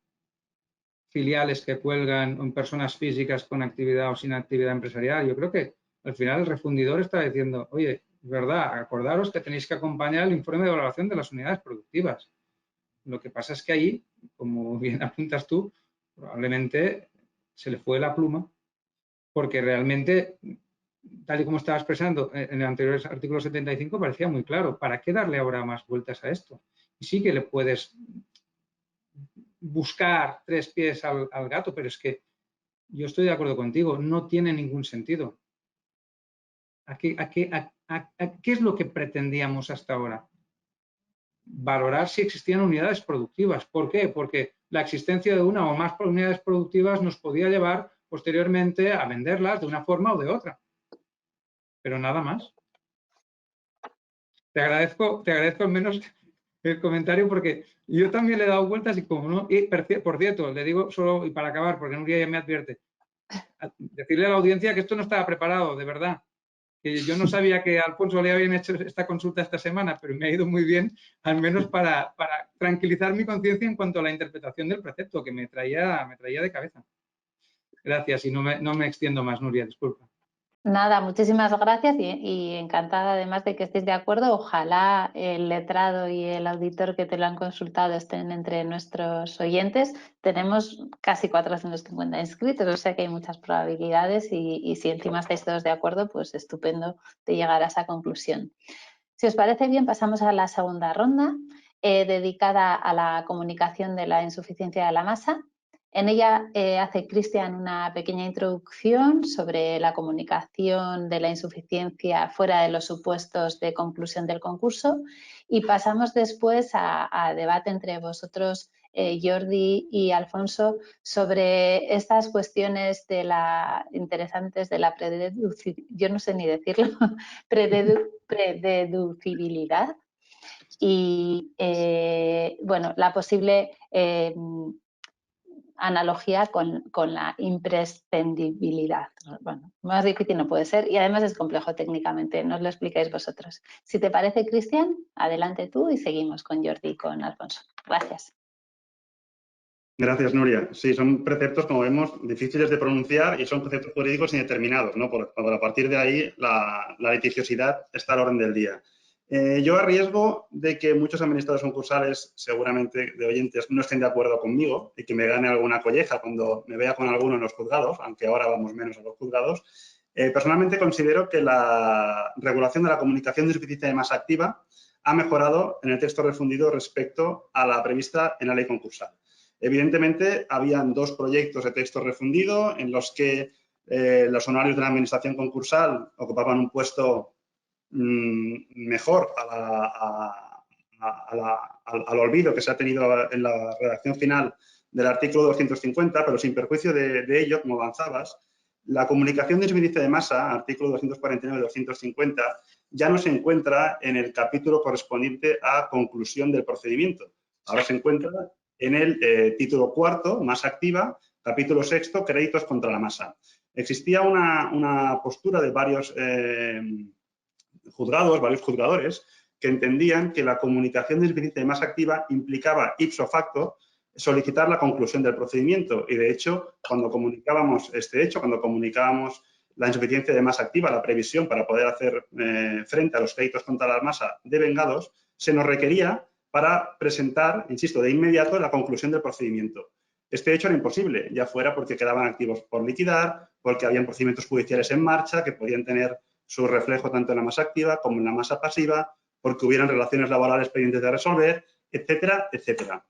filiales que cuelgan, en personas físicas con actividad o sin actividad empresarial. Yo creo que al final el refundidor está diciendo, oye, es verdad, acordaros que tenéis que acompañar el informe de valoración de las unidades productivas. Lo que pasa es que ahí, como bien apuntas tú, probablemente se le fue la pluma, porque realmente, tal y como estaba expresando en el anterior artículo 75, parecía muy claro. ¿Para qué darle ahora más vueltas a esto? Y sí que le puedes buscar tres pies al gato, pero es que yo estoy de acuerdo contigo, no tiene ningún sentido. ¿Qué es lo que pretendíamos hasta ahora? Valorar si existían unidades productivas. ¿Por qué? Porque la existencia de una o más unidades productivas nos podía llevar posteriormente a venderlas de una forma o de otra. Pero nada más. Te agradezco al menos el comentario, porque yo también le he dado vueltas y como no, y por cierto, le digo solo, y para acabar, porque Nuria ya me advierte, decirle a la audiencia que esto no estaba preparado, de verdad. Que yo no sabía que Alfonso le habían hecho esta consulta esta semana, pero me ha ido muy bien, al menos para tranquilizar mi conciencia en cuanto a la interpretación del precepto, que me traía de cabeza. Gracias, y no me extiendo más, Nuria, disculpa. Nada, muchísimas gracias y encantada además de que estéis de acuerdo. Ojalá el letrado y el auditor que te lo han consultado estén entre nuestros oyentes. Tenemos casi 450 inscritos, o sea que hay muchas probabilidades y si encima estáis todos de acuerdo, pues estupendo de llegar a esa conclusión. Si os parece bien, pasamos a la segunda ronda, dedicada a la comunicación de la insuficiencia de la masa. En ella hace Cristian una pequeña introducción sobre la comunicación de la insuficiencia fuera de los supuestos de conclusión del concurso y pasamos después a debate entre vosotros, Jordi y Alfonso, sobre estas cuestiones interesantes de la prededucibilidad, yo no sé ni decirlo, prededucibilidad y bueno, la posible analogía con la imprescindibilidad. Bueno, más difícil no puede ser y además es complejo técnicamente, no os lo explicáis vosotros. Si te parece, Cristian, adelante tú y seguimos con Jordi y con Alfonso. Gracias. Gracias, Nuria. Sí, son preceptos, como vemos, difíciles de pronunciar y son conceptos jurídicos indeterminados, ¿no? A partir de ahí, la litigiosidad está al orden del día. Yo a riesgo de que muchos administradores concursales, seguramente de oyentes, no estén de acuerdo conmigo y que me gane alguna colleja cuando me vea con alguno en los juzgados, aunque ahora vamos menos a los juzgados, personalmente considero que la regulación de la comunicación de suficiencia de masa activa ha mejorado en el texto refundido respecto a la prevista en la ley concursal. Evidentemente, habían dos proyectos de texto refundido en los que los honorarios de la administración concursal ocupaban un puesto mejor al olvido que se ha tenido en la redacción final del artículo 250, pero sin perjuicio de ello, como avanzabas, la comunicación de insuficiencia de masa, artículo 249 y 250, ya no se encuentra en el capítulo correspondiente a conclusión del procedimiento. Ahora se encuentra en el título cuarto, masa activa, capítulo sexto, créditos contra la masa. Existía una postura de varios juzgados, varios juzgadores, que entendían que la comunicación de insuficiencia de masa activa implicaba ipso facto solicitar la conclusión del procedimiento. Y, de hecho, cuando comunicábamos este hecho, cuando comunicábamos la insuficiencia de masa activa, la previsión para poder hacer frente a los créditos contra la masa devengados, se nos requería para presentar, insisto, de inmediato la conclusión del procedimiento. Este hecho era imposible, ya fuera porque quedaban activos por liquidar, porque habían procedimientos judiciales en marcha que podían tener su reflejo tanto en la masa activa como en la masa pasiva, porque hubieran relaciones laborales pendientes de resolver, etcétera, etcétera.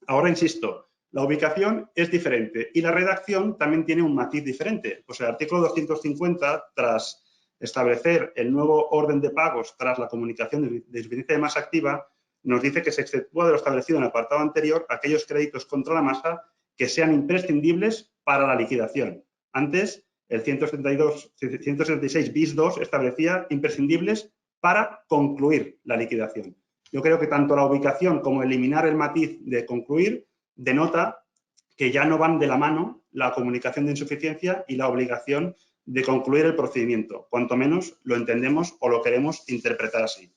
Ahora, insisto, la ubicación es diferente y la redacción también tiene un matiz diferente. Pues el artículo 250, tras establecer el nuevo orden de pagos tras la comunicación de insuficiencia de masa activa, nos dice que se exceptúa de lo establecido en el apartado anterior aquellos créditos contra la masa que sean imprescindibles para la liquidación. Antes, el 176 bis 2 establecía imprescindibles para concluir la liquidación. Yo creo que tanto la ubicación como eliminar el matiz de concluir denota que ya no van de la mano la comunicación de insuficiencia y la obligación de concluir el procedimiento. Cuanto menos lo entendemos o lo queremos interpretar así.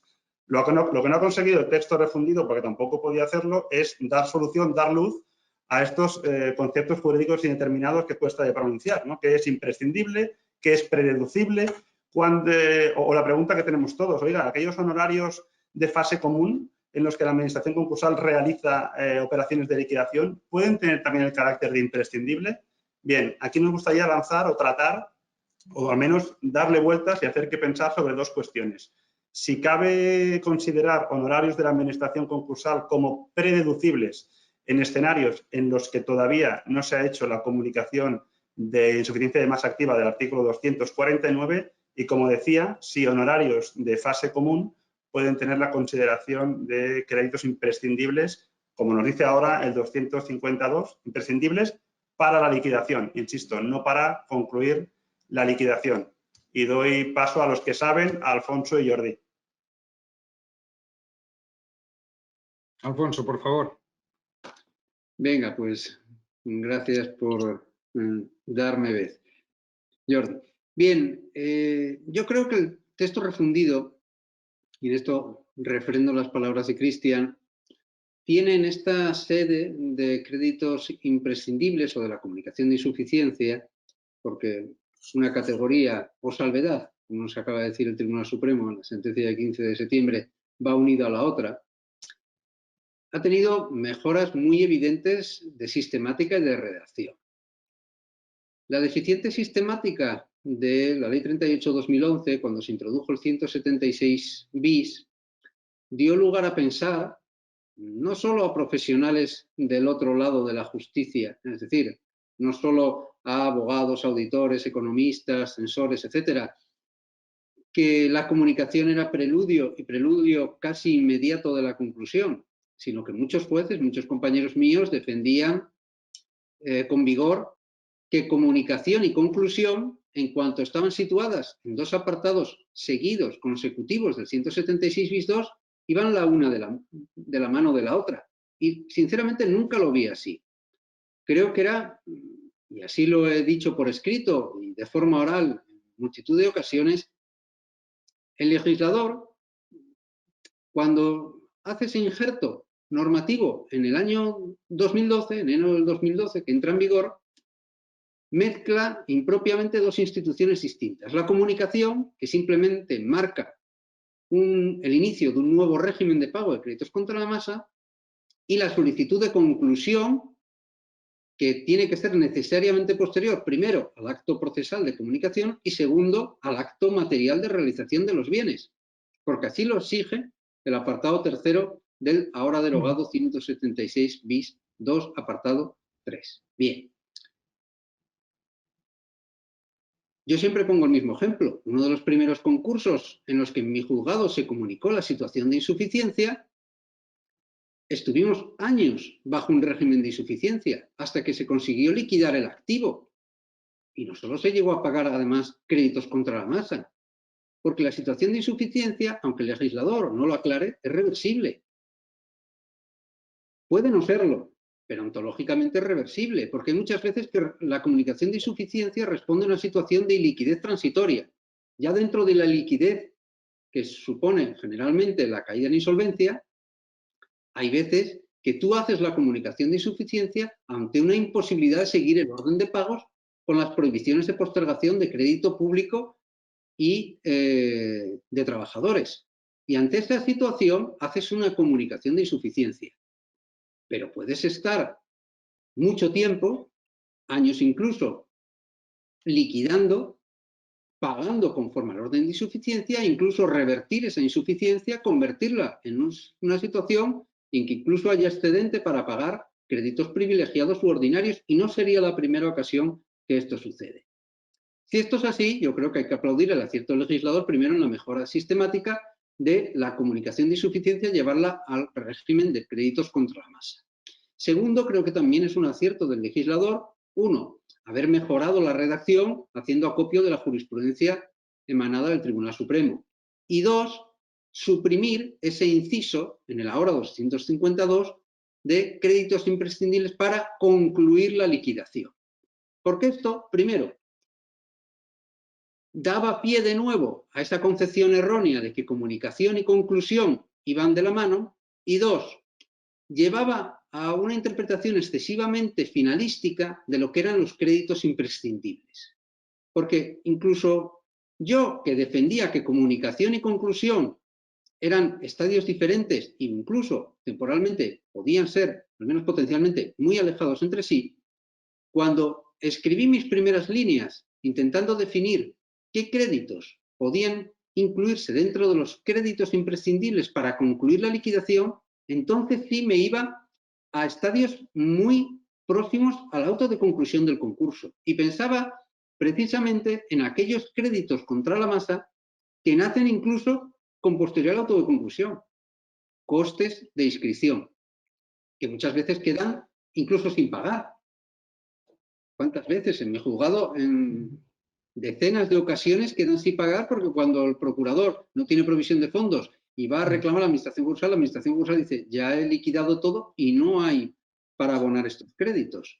Lo que no ha conseguido el texto refundido, porque tampoco podía hacerlo, es dar solución, dar luz a estos conceptos jurídicos indeterminados que cuesta de pronunciar, ¿no? ¿Qué es imprescindible? ¿Qué es prededucible? O la pregunta que tenemos todos, oiga, aquellos honorarios de fase común en los que la administración concursal realiza operaciones de liquidación, ¿pueden tener también el carácter de imprescindible? Bien, aquí nos gustaría avanzar o tratar, o al menos darle vueltas y hacer que pensar sobre dos cuestiones. Si cabe considerar honorarios de la administración concursal como prededucibles en escenarios en los que todavía no se ha hecho la comunicación de insuficiencia de masa activa del artículo 249 y, como decía, si honorarios de fase común pueden tener la consideración de créditos imprescindibles, como nos dice ahora el 252, imprescindibles para la liquidación, insisto, no para concluir la liquidación. Y doy paso a los que saben, a Alfonso y Jordi. Alfonso, por favor. Venga, pues gracias por darme vez. Jordi. Bien, yo creo que el texto refundido, y en esto refrendo las palabras de Cristian, tiene en esta sede de créditos imprescindibles o de la comunicación de insuficiencia, porque una categoría o salvedad, como nos acaba de decir el Tribunal Supremo en la sentencia del 15 de septiembre, va unida a la otra, ha tenido mejoras muy evidentes de sistemática y de redacción. La deficiente sistemática de la Ley 38/2011, cuando se introdujo el 176 bis, dio lugar a pensar no solo a profesionales del otro lado de la justicia, es decir, no solo a abogados, auditores, economistas, censores, etcétera, que la comunicación era preludio y preludio casi inmediato de la conclusión, sino que muchos jueces, muchos compañeros míos defendían con vigor que comunicación y conclusión, en cuanto estaban situadas en dos apartados seguidos, consecutivos del 176 bis 2, iban la una de la mano de la otra. Y sinceramente nunca lo vi así. creo que era, y así lo he dicho por escrito y de forma oral en multitud de ocasiones, el legislador, cuando hace ese injerto normativo en el año 2012, en enero del 2012, que entra en vigor, mezcla impropiamente dos instituciones distintas. La comunicación, que simplemente marca el inicio de un nuevo régimen de pago de créditos contra la masa, y la solicitud de conclusión, que tiene que ser necesariamente posterior, primero, al acto procesal de comunicación y segundo, al acto material de realización de los bienes, porque así lo exige el apartado tercero del ahora derogado 176 bis 2, apartado 3. Bien. Yo siempre pongo el mismo ejemplo. Uno de los primeros concursos en los que en mi juzgado se comunicó la situación de insuficiencia, estuvimos años bajo un régimen de insuficiencia hasta que se consiguió liquidar el activo. Y no solo se llegó a pagar además créditos contra la masa, porque la situación de insuficiencia, aunque el legislador no lo aclare, es reversible. Puede no serlo, pero ontológicamente es reversible, porque hay muchas veces que la comunicación de insuficiencia responde a una situación de iliquidez transitoria. Ya dentro de la liquidez que supone generalmente la caída en insolvencia, hay veces que tú haces la comunicación de insuficiencia ante una imposibilidad de seguir el orden de pagos con las prohibiciones de postergación de crédito público y de trabajadores. Y ante esta situación haces una comunicación de insuficiencia. Pero puedes estar mucho tiempo, años incluso, liquidando, pagando conforme al orden de insuficiencia, e incluso revertir esa insuficiencia, convertirla en una situación en que incluso haya excedente para pagar créditos privilegiados u ordinarios, y no sería la primera ocasión que esto sucede. Si esto es así, yo creo que hay que aplaudir el acierto del legislador, primero en la mejora sistemática de la comunicación de insuficiencia, llevarla al régimen de créditos contra la masa. Segundo, creo que también es un acierto del legislador, uno, haber mejorado la redacción haciendo acopio de la jurisprudencia emanada del Tribunal Supremo. Y dos, suprimir ese inciso en el ahora 252 de créditos imprescindibles para concluir la liquidación. Porque esto, primero, daba pie de nuevo a esa concepción errónea de que comunicación y conclusión iban de la mano, y dos, llevaba a una interpretación excesivamente finalística de lo que eran los créditos imprescindibles. Porque incluso yo, que defendía que comunicación y conclusión eran estadios diferentes e incluso temporalmente podían ser, al menos potencialmente, muy alejados entre sí, cuando escribí mis primeras líneas intentando definir qué créditos podían incluirse dentro de los créditos imprescindibles para concluir la liquidación, entonces sí me iba a estadios muy próximos al auto de conclusión del concurso. Y pensaba precisamente en aquellos créditos contra la masa que nacen incluso con posterior auto de conclusión. Costes de inscripción, que muchas veces quedan incluso sin pagar. ¿Cuántas veces en mi juzgado, en decenas de ocasiones, quedan sin pagar porque cuando el procurador no tiene provisión de fondos y va a reclamar a la administración concursal dice, ya he liquidado todo y no hay para abonar estos créditos?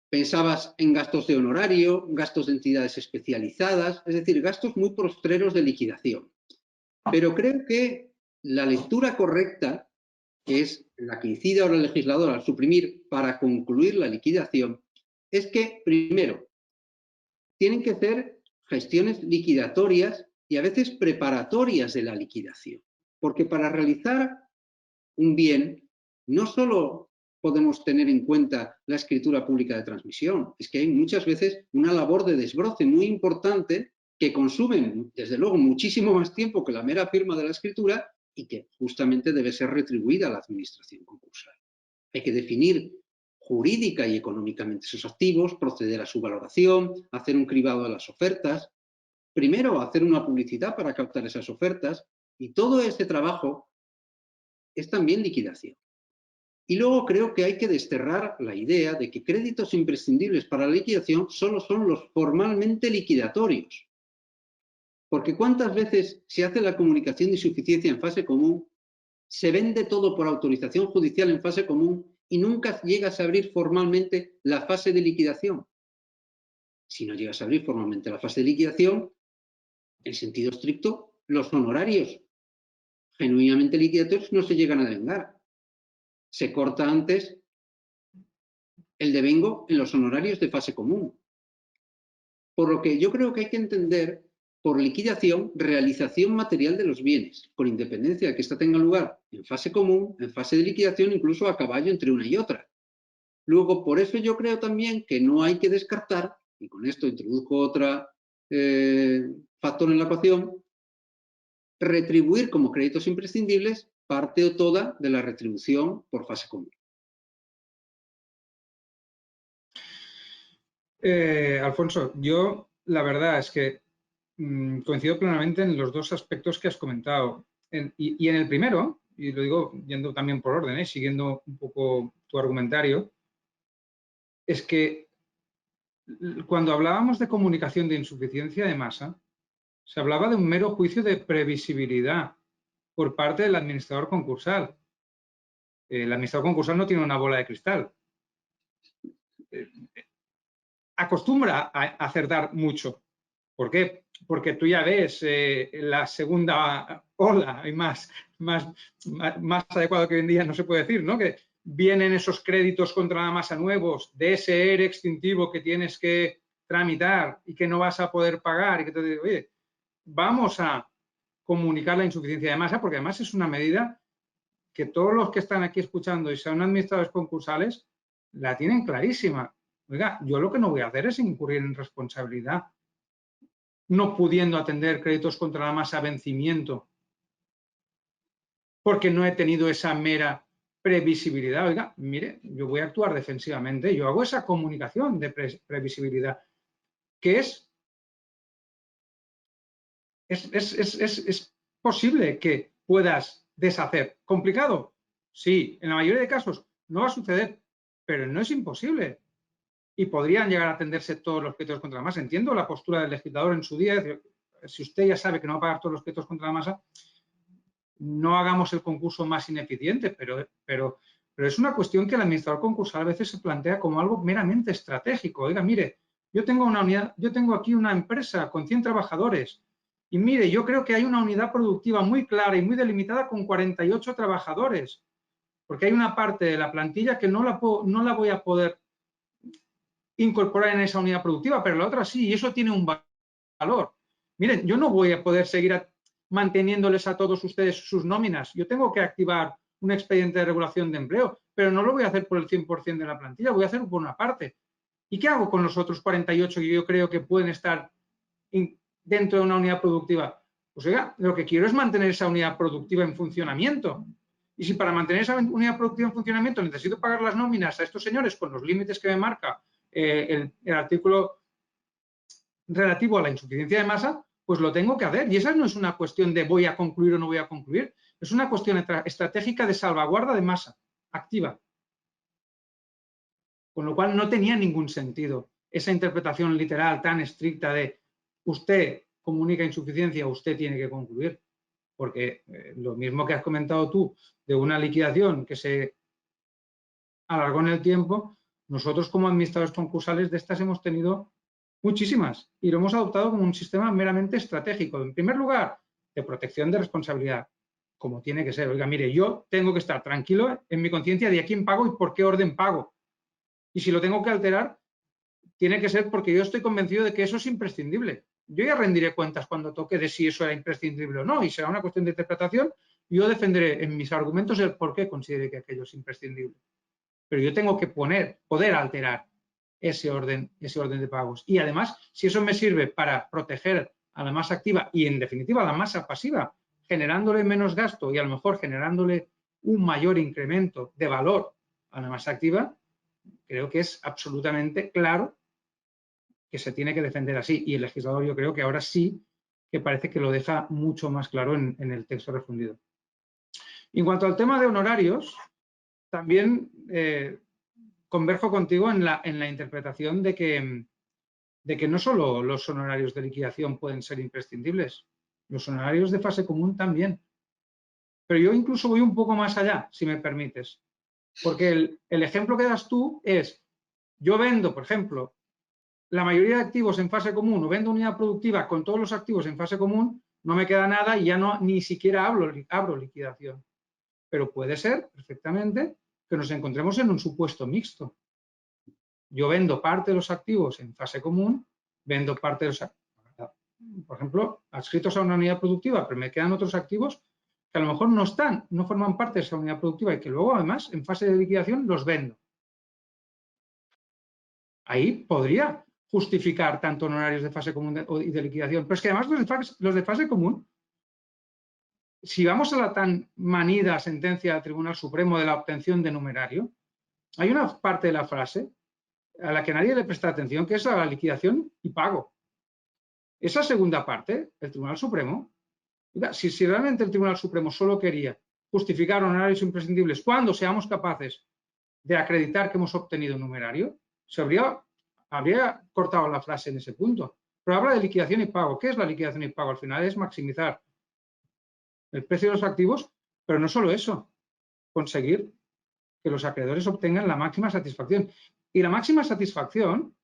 Pensabas en gastos de honorario, gastos de entidades especializadas, es decir, gastos muy postreros de liquidación. Pero creo que la lectura correcta, que es la que incide ahora el legislador al suprimir para concluir la liquidación, es que, primero, tienen que ser gestiones liquidatorias y a veces preparatorias de la liquidación. Porque para realizar un bien, no solo podemos tener en cuenta la escritura pública de transmisión, es que hay muchas veces una labor de desbroce muy importante que consumen, desde luego, muchísimo más tiempo que la mera firma de la escritura y que justamente debe ser retribuida a la administración concursal. Hay que definir jurídica y económicamente sus activos, proceder a su valoración, hacer un cribado de las ofertas, primero hacer una publicidad para captar esas ofertas, y todo este trabajo es también liquidación. Y luego creo que hay que desterrar la idea de que créditos imprescindibles para la liquidación solo son los formalmente liquidatorios. Porque ¿cuántas veces se hace la comunicación de insuficiencia en fase común, se vende todo por autorización judicial en fase común y nunca llegas a abrir formalmente la fase de liquidación. Si no llegas a abrir formalmente la fase de liquidación, en sentido estricto, los honorarios genuinamente liquidatorios no se llegan a devengar. Se corta antes el devengo en los honorarios de fase común. Por lo que yo creo que hay que entender por liquidación, realización material de los bienes, con independencia de que ésta tenga lugar en fase común, en fase de liquidación, incluso a caballo entre una y otra. Luego, por eso yo creo también que no hay que descartar, y con esto introduzco otro factor en la ecuación, retribuir como créditos imprescindibles parte o toda de la retribución por fase común. Alfonso, yo la verdad es que coincido plenamente en los dos aspectos que has comentado. Y en el primero, y lo digo yendo también por orden, siguiendo un poco tu argumentario, es que cuando hablábamos de comunicación de insuficiencia de masa, se hablaba de un mero juicio de previsibilidad por parte del administrador concursal. El administrador concursal no tiene una bola de cristal. Acostumbra a acertar mucho. ¿Por qué? Porque tú ya ves la segunda ola, y más adecuado que hoy en día no se puede decir, ¿no? Que vienen esos créditos contra la masa nuevos de ese ERE extintivo que tienes que tramitar y que no vas a poder pagar y que te digo, oye, vamos a comunicar la insuficiencia de masa, porque además es una medida que todos los que están aquí escuchando y son administradores concursales la tienen clarísima. Oiga, yo lo que no voy a hacer es incurrir en responsabilidad no pudiendo atender créditos contra la masa a vencimiento porque no he tenido esa mera previsibilidad. Oiga, mire, yo voy a actuar defensivamente, yo hago esa comunicación de previsibilidad, que es posible que puedas deshacer. ¿Complicado? Sí, en la mayoría de casos no va a suceder, pero no es imposible. Y podrían llegar a atenderse todos los créditos contra la masa. Entiendo la postura del legislador en su día, si usted ya sabe que no va a pagar todos los créditos contra la masa, no hagamos el concurso más ineficiente, pero es una cuestión que el administrador concursal a veces se plantea como algo meramente estratégico. Oiga, mire, yo tengo aquí una empresa con 100 trabajadores y mire, yo creo que hay una unidad productiva muy clara y muy delimitada con 48 trabajadores, porque hay una parte de la plantilla que no la voy a poder incorporar en esa unidad productiva, pero la otra sí, y eso tiene un valor. Miren, yo no voy a poder seguir manteniéndoles a todos ustedes sus nóminas. Yo tengo que activar un expediente de regulación de empleo, pero no lo voy a hacer por el 100% de la plantilla, voy a hacerlo por una parte. ¿Y qué hago con los otros 48 que yo creo que pueden estar dentro de una unidad productiva? Pues oiga, lo que quiero es mantener esa unidad productiva en funcionamiento. Y si para mantener esa unidad productiva en funcionamiento necesito pagar las nóminas a estos señores con los límites que me marca el artículo relativo a la insuficiencia de masa, pues lo tengo que hacer. Y esa no es una cuestión de voy a concluir o no voy a concluir, es una cuestión estratégica de salvaguarda de masa activa. Con lo cual no tenía ningún sentido esa interpretación literal tan estricta de usted comunica insuficiencia, usted tiene que concluir. Porque lo mismo que has comentado tú de una liquidación que se alargó en el tiempo, nosotros como administradores concursales de estas hemos tenido muchísimas y lo hemos adoptado como un sistema meramente estratégico. En primer lugar, de protección de responsabilidad, como tiene que ser. Oiga, mire, yo tengo que estar tranquilo en mi conciencia de a quién pago y por qué orden pago. Y si lo tengo que alterar, tiene que ser porque yo estoy convencido de que eso es imprescindible. Yo ya rendiré cuentas cuando toque de si eso era imprescindible o no y será una cuestión de interpretación. Yo defenderé en mis argumentos el por qué considere que aquello es imprescindible. Pero yo tengo que poder alterar ese orden de pagos. Y además, si eso me sirve para proteger a la masa activa y, en definitiva, a la masa pasiva, generándole menos gasto y a lo mejor generándole un mayor incremento de valor a la masa activa, creo que es absolutamente claro que se tiene que defender así. Y el legislador yo creo que ahora sí que parece que lo deja mucho más claro en el texto refundido. En cuanto al tema de honorarios, también converjo contigo en la interpretación de que no solo los honorarios de liquidación pueden ser imprescindibles, los honorarios de fase común también. Pero yo incluso voy un poco más allá, si me permites. Porque el ejemplo que das tú es, yo vendo, por ejemplo, la mayoría de activos en fase común o vendo unidad productiva con todos los activos en fase común, no me queda nada y ya no ni siquiera abro liquidación. Pero puede ser perfectamente que nos encontremos en un supuesto mixto. Yo vendo parte de los activos en fase común, vendo parte de los activos, por ejemplo, adscritos a una unidad productiva, pero me quedan otros activos que a lo mejor no forman parte de esa unidad productiva y que luego además en fase de liquidación los vendo. Ahí podría justificar tanto honorarios de fase común y de liquidación, pero es que además los de fase común, si vamos a la tan manida sentencia del Tribunal Supremo de la obtención de numerario, hay una parte de la frase a la que nadie le presta atención, que es a la liquidación y pago. Esa segunda parte, el Tribunal Supremo, si realmente el Tribunal Supremo solo quería justificar honorarios imprescindibles cuando seamos capaces de acreditar que hemos obtenido un numerario, se habría cortado la frase en ese punto. Pero habla de liquidación y pago. ¿Qué es la liquidación y pago? Al final es maximizar el precio de los activos, pero no solo eso, conseguir que los acreedores obtengan la máxima satisfacción. Y la máxima satisfacción,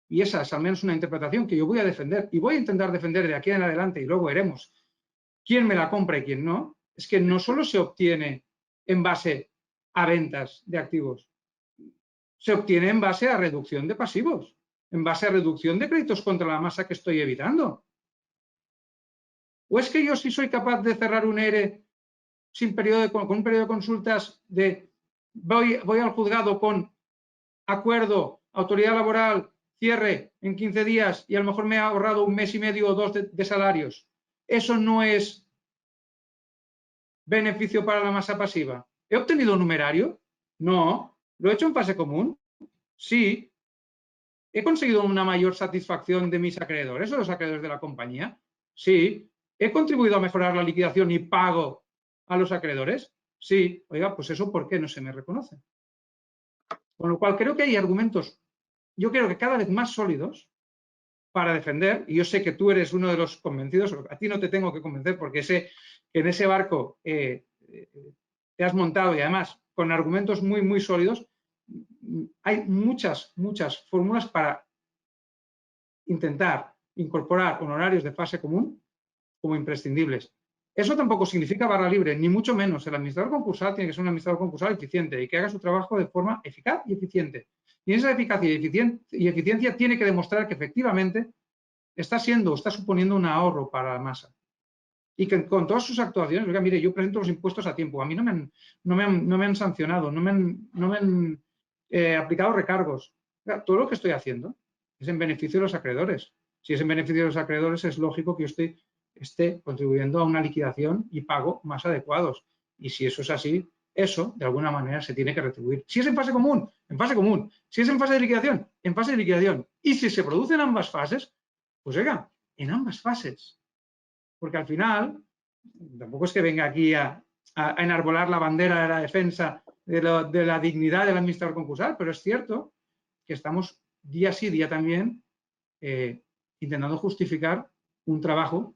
y esa es al menos una interpretación que yo voy a defender y voy a intentar defender de aquí en adelante y luego veremos quién me la compra y quién no, es que no solo se obtiene en base a ventas de activos, se obtiene en base a reducción de pasivos, en base a reducción de créditos contra la masa que estoy evitando. ¿O es que yo sí soy capaz de cerrar un ERE con un periodo de consultas de voy al juzgado con acuerdo, autoridad laboral, cierre en 15 días y a lo mejor me he ahorrado un mes y medio o dos de salarios? ¿Eso no es beneficio para la masa pasiva? ¿He obtenido un numerario? No. ¿Lo he hecho en fase común? Sí. ¿He conseguido una mayor satisfacción de mis acreedores o los acreedores de la compañía? Sí. ¿He contribuido a mejorar la liquidación y pago a los acreedores? Sí. Oiga, pues eso, ¿por qué no se me reconoce? Con lo cual, creo que hay argumentos, yo creo que cada vez más sólidos para defender, y yo sé que tú eres uno de los convencidos, a ti no te tengo que convencer porque sé que en ese barco te has montado y además con argumentos muy, muy sólidos. Hay muchas fórmulas para intentar incorporar honorarios de fase común como imprescindibles. Eso tampoco significa barra libre, ni mucho menos. El administrador concursal tiene que ser un administrador concursal eficiente y que haga su trabajo de forma eficaz y eficiente. Y esa eficacia y eficiencia tiene que demostrar que efectivamente está suponiendo un ahorro para la masa. Y que con todas sus actuaciones, oiga, mire, yo presento los impuestos a tiempo, a mí no me han sancionado, no me han aplicado recargos. Oiga, todo lo que estoy haciendo es en beneficio de los acreedores. Si es en beneficio de los acreedores, es lógico que yo esté contribuyendo a una liquidación y pago más adecuados. Y si eso es así, eso de alguna manera se tiene que retribuir. Si es en fase común, en fase común. Si es en fase de liquidación, en fase de liquidación. Y si se producen ambas fases, pues oiga, en ambas fases. Porque al final, tampoco es que venga aquí a enarbolar la bandera de la defensa de la dignidad del administrador concursal, pero es cierto que estamos día sí, día también intentando justificar un trabajo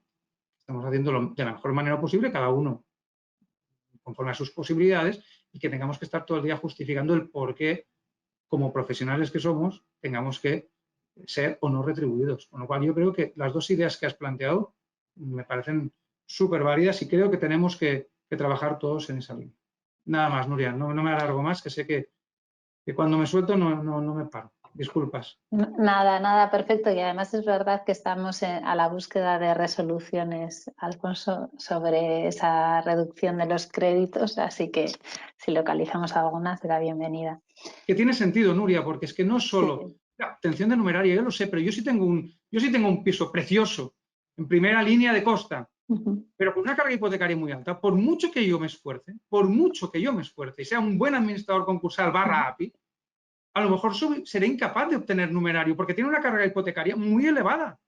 que estamos haciendo de la mejor manera posible, cada uno conforme a sus posibilidades, y que tengamos que estar todo el día justificando el por qué, como profesionales que somos, tengamos que ser o no retribuidos. Con lo cual yo creo que las dos ideas que has planteado me parecen súper válidas y creo que tenemos que trabajar todos en esa línea. Nada más, Nuria, no me alargo más, que sé que cuando me suelto no me paro. Disculpas. Nada, perfecto. Y además es verdad que estamos a la búsqueda de resoluciones, Alfonso, sobre esa reducción de los créditos, así que si localizamos alguna será bienvenida. Que tiene sentido, Nuria, porque es que no solo la obtención de numerario, yo lo sé, pero yo sí tengo un piso precioso en primera línea de costa, pero con una carga hipotecaria muy alta. Por mucho que yo me esfuerce, y sea un buen administrador concursal / API, a lo mejor seré incapaz de obtener numerario porque tiene una carga hipotecaria muy elevada.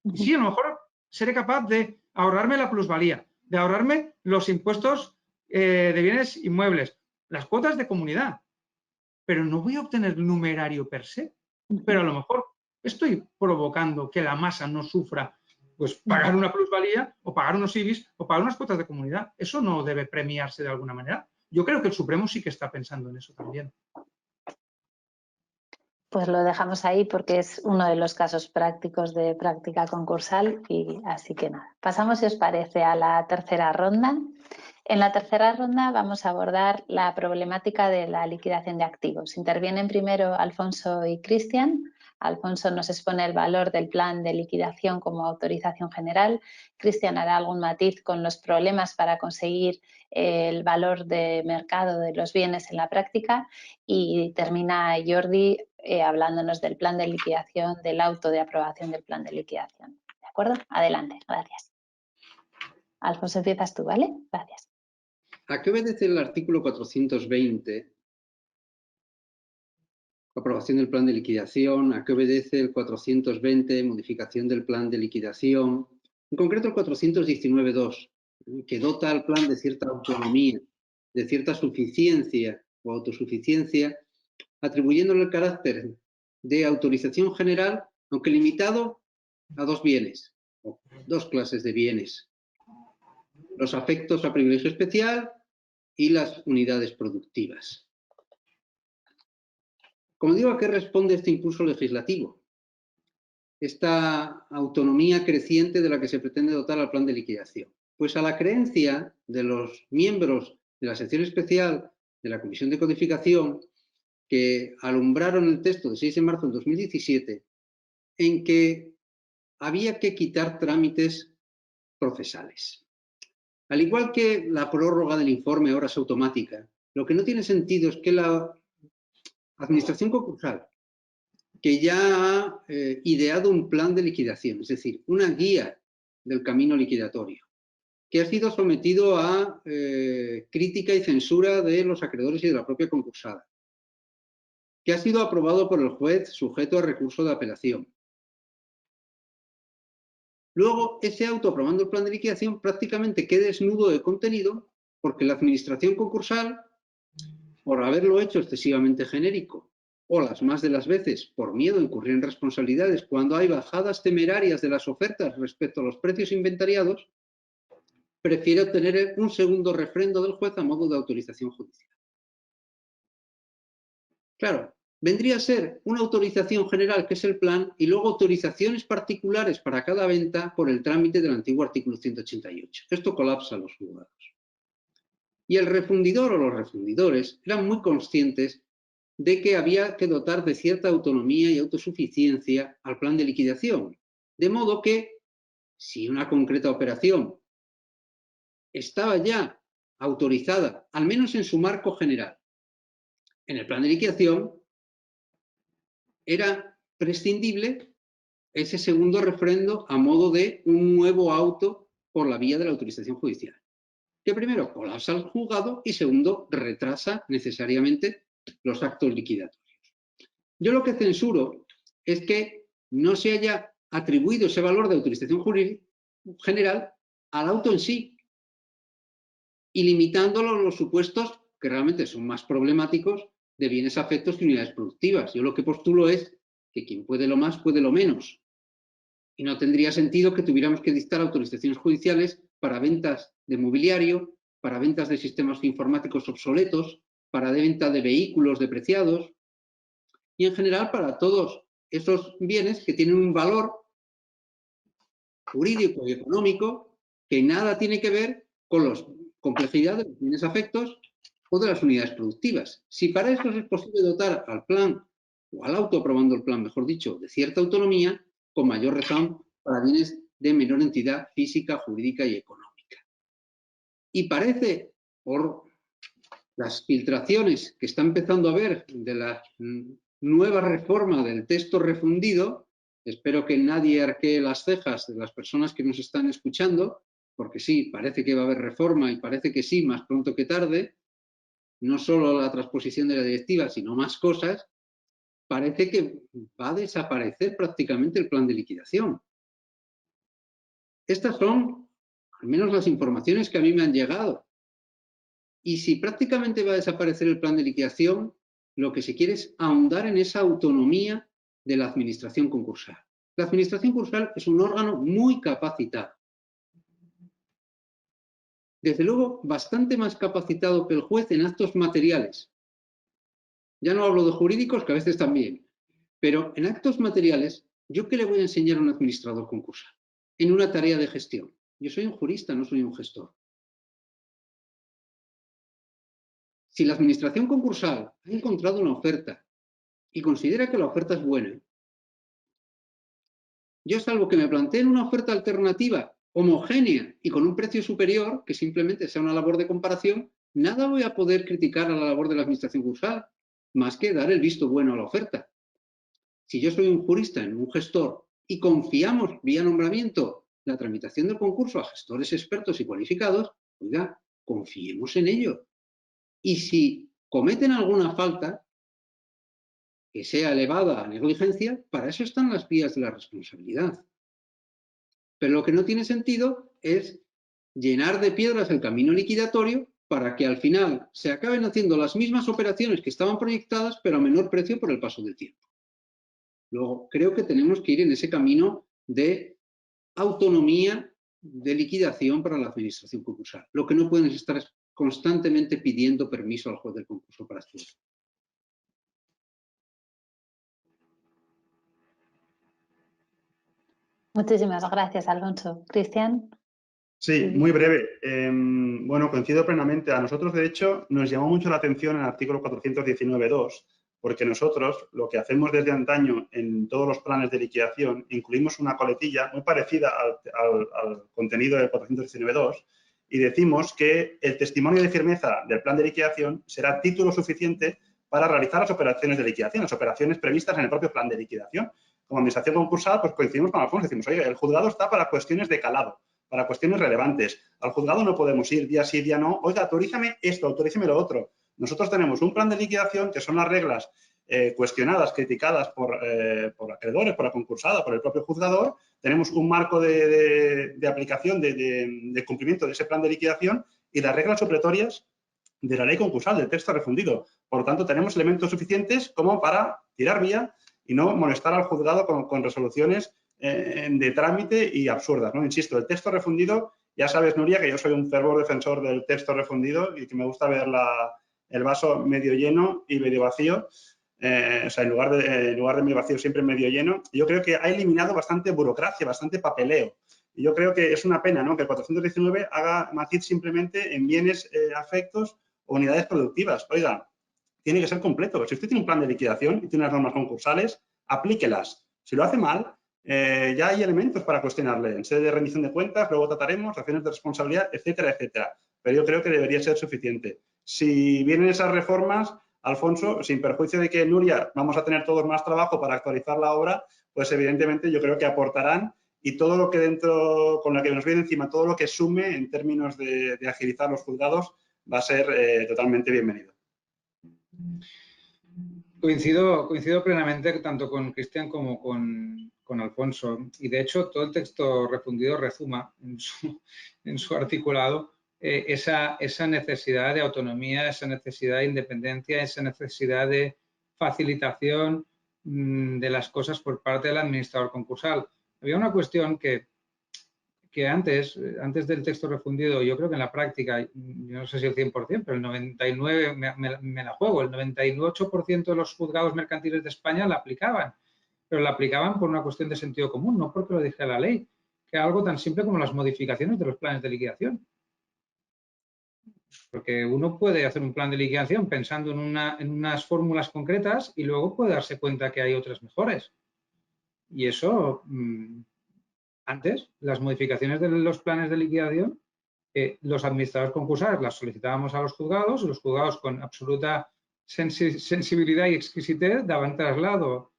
Y sí, a lo mejor seré capaz de ahorrarme la plusvalía, de ahorrarme los impuestos de bienes inmuebles, las cuotas de comunidad, pero no voy a obtener numerario per se. Pero a lo mejor estoy provocando que la masa no sufra pues pagar una plusvalía o pagar unos IBIs o pagar unas cuotas de comunidad. Eso no debe premiarse de alguna manera. yo creo que el Supremo sí que está pensando en eso también. Pues lo dejamos ahí porque es uno de los casos prácticos de práctica concursal y así que nada. Pasamos, si os parece, a la tercera ronda. En la tercera ronda vamos a abordar la problemática de la liquidación de activos. Intervienen primero Alfonso y Cristian. Alfonso nos expone el valor del plan de liquidación como autorización general. Cristian hará algún matiz con los problemas para conseguir el valor de mercado de los bienes en la práctica y termina Jordi hablándonos del plan de liquidación, del auto de aprobación del plan de liquidación. ¿De acuerdo? Adelante, gracias. Alfonso, empiezas tú, ¿vale? Gracias. ¿A qué obedece el artículo 420? Aprobación del plan de liquidación. ¿A qué obedece el 420? Modificación del plan de liquidación. En concreto el 419.2, que dota al plan de cierta autonomía, de cierta suficiencia o autosuficiencia, atribuyéndole el carácter de autorización general, aunque limitado a dos bienes, o dos clases de bienes: los afectos a privilegio especial y las unidades productivas. Como digo, ¿a qué responde este impulso legislativo? Esta autonomía creciente de la que se pretende dotar al plan de liquidación. Pues a la creencia de los miembros de la sección especial de la Comisión de Codificación, que alumbraron el texto de 6 de marzo del 2017, en que había que quitar trámites procesales. Al igual que la prórroga del informe ahora es automática, lo que no tiene sentido es que la Administración concursal, que ya ha ideado un plan de liquidación, es decir, una guía del camino liquidatorio, que ha sido sometido a crítica y censura de los acreedores y de la propia concursada, que ha sido aprobado por el juez sujeto a recurso de apelación. Luego, ese auto aprobando el plan de liquidación prácticamente queda desnudo de contenido porque la Administración concursal, por haberlo hecho excesivamente genérico, o las más de las veces por miedo a incurrir en responsabilidades cuando hay bajadas temerarias de las ofertas respecto a los precios inventariados, prefiere obtener un segundo refrendo del juez a modo de autorización judicial. Claro, vendría a ser una autorización general, que es el plan, y luego autorizaciones particulares para cada venta por el trámite del antiguo artículo 188. Esto colapsa los juzgados. Y el refundidor o los refundidores eran muy conscientes de que había que dotar de cierta autonomía y autosuficiencia al plan de liquidación. De modo que, si una concreta operación estaba ya autorizada, al menos en su marco general, en el plan de liquidación, era prescindible ese segundo refrendo a modo de un nuevo auto por la vía de la autorización judicial, que primero colapsa al juzgado y segundo retrasa necesariamente los actos liquidatorios. Yo lo que censuro es que no se haya atribuido ese valor de autorización general al auto en sí y limitándolo a los supuestos que realmente son más problemáticos de bienes afectos y unidades productivas. Yo lo que postulo es que quien puede lo más puede lo menos. Y no tendría sentido que tuviéramos que dictar autorizaciones judiciales para ventas de mobiliario, para ventas de sistemas informáticos obsoletos, para venta de vehículos depreciados y en general para todos esos bienes que tienen un valor jurídico y económico que nada tiene que ver con la complejidad de los bienes afectos o de las unidades productivas. Si para eso es posible dotar al plan o al auto aprobando el plan, mejor dicho, de cierta autonomía, con mayor razón para bienes de menor entidad física, jurídica y económica. Y parece, por las filtraciones que está empezando a haber de la nueva reforma del texto refundido, espero que nadie arquee las cejas de las personas que nos están escuchando, porque sí, parece que va a haber reforma y parece que sí, más pronto que tarde, no solo la transposición de la directiva, sino más cosas. Parece que va a desaparecer prácticamente el plan de liquidación. Estas son, al menos, las informaciones que a mí me han llegado. Y si prácticamente va a desaparecer el plan de liquidación, lo que se quiere es ahondar en esa autonomía de la administración concursal. La administración concursal es un órgano muy capacitado. desde luego, bastante más capacitado que el juez en actos materiales. Ya no hablo de jurídicos, que a veces también, pero en actos materiales, ¿yo qué le voy a enseñar a un administrador concursal? En una tarea de gestión. Yo soy un jurista, no soy un gestor. Si la administración concursal ha encontrado una oferta y considera que la oferta es buena, yo, salvo que me planteen una oferta alternativa homogénea y con un precio superior, que simplemente sea una labor de comparación, nada voy a poder criticar a la labor de la administración concursal, más que dar el visto bueno a la oferta. Si yo soy un jurista en un gestor y confiamos vía nombramiento la tramitación del concurso a gestores expertos y cualificados, oiga, confiemos en ello. Y si cometen alguna falta que sea elevada a negligencia, para eso están las vías de la responsabilidad. Pero lo que no tiene sentido es llenar de piedras el camino liquidatorio para que al final se acaben haciendo las mismas operaciones que estaban proyectadas, pero a menor precio por el paso del tiempo. Luego, creo que tenemos que ir en ese camino de autonomía de liquidación para la administración concursal. Lo que no pueden es estar constantemente pidiendo permiso al juez del concurso para actuar. Muchísimas gracias, Alfonso. Cristian. Sí, muy breve. Bueno, coincido plenamente. A nosotros, de hecho, nos llamó mucho la atención el artículo 419.2, porque nosotros lo que hacemos desde antaño en todos los planes de liquidación, incluimos una coletilla muy parecida al contenido del 419.2 y decimos que el testimonio de firmeza del plan de liquidación será título suficiente para realizar las operaciones de liquidación, las operaciones previstas en el propio plan de liquidación. Como administración concursal, pues coincidimos con Alfonso, decimos, oye, el juzgado está para cuestiones de calado, para cuestiones relevantes. Al juzgado no podemos ir día sí, día no. Oiga, autorízame esto, autorízame lo otro. Nosotros tenemos un plan de liquidación que son las reglas cuestionadas, criticadas por acreedores, por la concursada, por el propio juzgador. Tenemos un marco de aplicación, de cumplimiento de ese plan de liquidación y las reglas supletorias de la ley concursal, del texto refundido. Por lo tanto, tenemos elementos suficientes como para tirar vía y no molestar al juzgado con resoluciones de trámite y absurdas, ¿no? Insisto, el texto refundido, ya sabes, Nuria, que yo soy un fervor defensor del texto refundido y que me gusta ver el vaso medio lleno y medio vacío, o sea, en lugar de medio vacío, siempre medio lleno. Yo creo que ha eliminado bastante burocracia, bastante papeleo. Y yo creo que es una pena, ¿no?, que el 419 haga matiz simplemente en bienes afectos o unidades productivas. Oiga, tiene que ser completo. Si usted tiene un plan de liquidación y tiene unas normas concursales, aplíquelas. Si lo hace mal, ya hay elementos para cuestionarle. En sede de rendición de cuentas, luego trataremos acciones de responsabilidad, etcétera, etcétera. Pero yo creo que debería ser suficiente. Si vienen esas reformas, Alfonso, sin perjuicio de que, Nuria, vamos a tener todos más trabajo para actualizar la obra, pues evidentemente yo creo que aportarán y todo lo que con lo que nos viene encima, todo lo que sume en términos de agilizar los juzgados, va a ser totalmente bienvenido. Coincido plenamente tanto con Cristian como con Alfonso. Y de hecho, todo el texto refundido rezuma en su articulado esa necesidad de autonomía, esa necesidad de independencia, esa necesidad de facilitación de las cosas por parte del administrador concursal. Había una cuestión que antes del texto refundido, yo creo que en la práctica, yo no sé si el 100%, pero el 99% me la juego, el 98% de los juzgados mercantiles de España la aplicaban, pero la aplicaban por una cuestión de sentido común, no porque lo dijera la ley, que era algo tan simple como las modificaciones de los planes de liquidación. Porque uno puede hacer un plan de liquidación pensando en unas fórmulas concretas y luego puede darse cuenta que hay otras mejores. Y eso... Antes, las modificaciones de los planes de liquidación, los administradores concursales las solicitábamos a los juzgados y los juzgados con absoluta sensibilidad y exquisitez daban traslado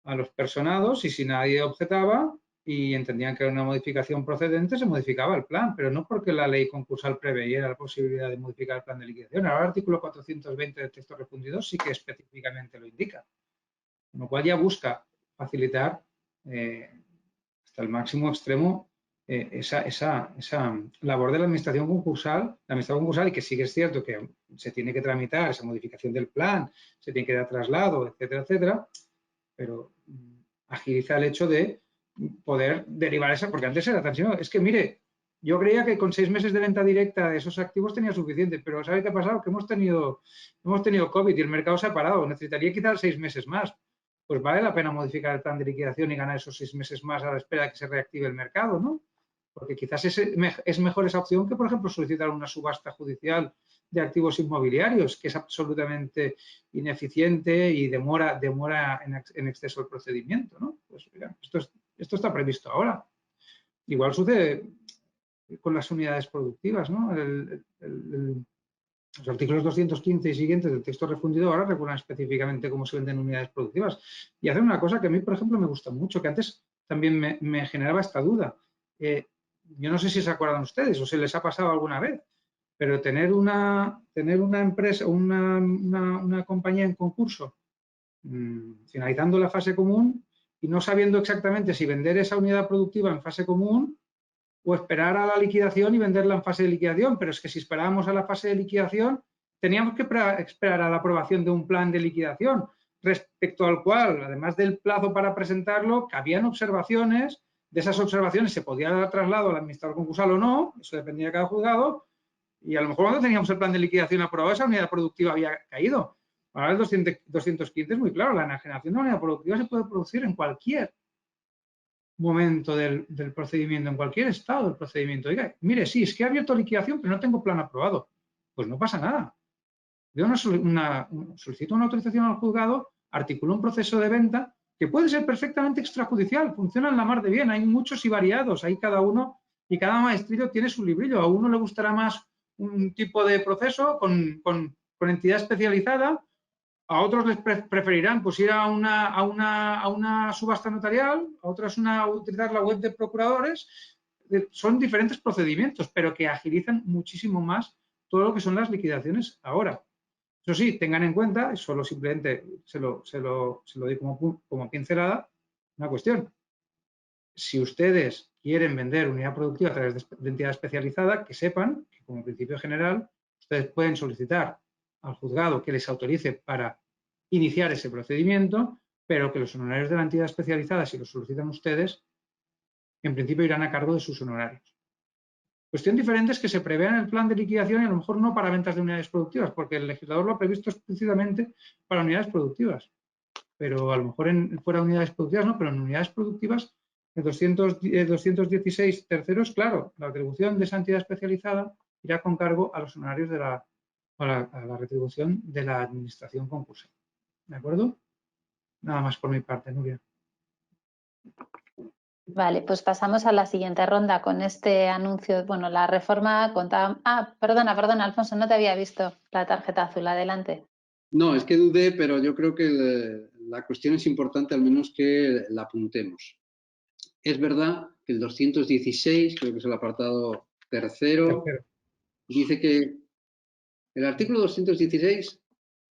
a los personados y si nadie objetaba y entendían que era una modificación procedente, se modificaba el plan, pero no porque la ley concursal preveía la posibilidad de modificar el plan de liquidación. Ahora el artículo 420 del texto refundido sí que específicamente lo indica, con lo cual ya busca facilitar hasta el máximo extremo esa labor de la administración concursal, y que sí que es cierto que se tiene que tramitar esa modificación del plan, se tiene que dar traslado, etcétera, etcétera, pero agiliza el hecho de poder derivar esa, porque antes era tan simple, es que mire, yo creía que con 6 meses de venta directa de esos activos tenía suficiente, pero ¿sabe qué ha pasado? Que hemos tenido COVID y el mercado se ha parado. Necesitaría quizás 6 meses más. Pues vale la pena modificar el plan de liquidación y ganar esos 6 meses más a la espera de que se reactive el mercado, ¿no? Porque quizás es mejor esa opción que, por ejemplo, solicitar una subasta judicial de activos inmobiliarios, que es absolutamente ineficiente y demora en exceso el procedimiento, ¿no? Pues mira, esto está previsto ahora. Igual sucede con las unidades productivas, ¿no? Los artículos 215 y siguientes del texto refundido ahora regulan específicamente cómo se venden unidades productivas. Y hacen una cosa que a mí, por ejemplo, me gusta mucho, que antes también me generaba esta duda. Yo no sé si se acuerdan ustedes o se les ha pasado alguna vez, pero tener una empresa, una compañía en concurso, finalizando la fase común y no sabiendo exactamente si vender esa unidad productiva en fase común o esperar a la liquidación y venderla en fase de liquidación, pero es que si esperábamos a la fase de liquidación, teníamos que esperar a la aprobación de un plan de liquidación, respecto al cual, además del plazo para presentarlo, cabían observaciones, de esas observaciones se podía dar traslado al administrador concursal o no, eso dependía de cada juzgado, y a lo mejor cuando teníamos el plan de liquidación aprobado, esa unidad productiva había caído. Ahora el 215 es muy claro, la enajenación de una unidad productiva se puede producir en cualquier momento del procedimiento, en cualquier estado del procedimiento. Diga, mire, sí, es que he abierto liquidación, pero no tengo plan aprobado. Pues no pasa nada. Yo solicito una autorización al juzgado, articulo un proceso de venta que puede ser perfectamente extrajudicial, funciona en la mar de bien, hay muchos y variados, hay cada uno y cada maestrillo tiene su librillo. A uno le gustará más un tipo de proceso con entidad especializada, a otros les preferirán pues ir a una subasta notarial, a otros utilizar la web de procuradores. Son diferentes procedimientos, pero que agilizan muchísimo más todo lo que son las liquidaciones ahora. Eso sí, tengan en cuenta, solo simplemente se lo doy como pincelada, una cuestión. Si ustedes quieren vender unidad productiva a través de entidad especializada, que sepan que como principio general ustedes pueden solicitar al juzgado que les autorice para iniciar ese procedimiento, pero que los honorarios de la entidad especializada, si los solicitan ustedes, en principio irán a cargo de sus honorarios. Cuestión diferente es que se prevea en el plan de liquidación y a lo mejor no para ventas de unidades productivas, porque el legislador lo ha previsto explícitamente para unidades productivas. Pero a lo mejor fuera unidades productivas no, pero en unidades productivas, el 216 terceros, claro, la retribución de esa entidad especializada irá con cargo a los honorarios a la retribución de la administración concursal. ¿De acuerdo? Nada más por mi parte, Nuria. Vale, pues pasamos a la siguiente ronda con este anuncio. Bueno, la reforma contaba... perdona, Alfonso, no te había visto la tarjeta azul. Adelante. No, es que dudé, pero yo creo que la cuestión es importante al menos que la apuntemos. Es verdad que el 216, creo que es el apartado tercero, dice que el artículo 216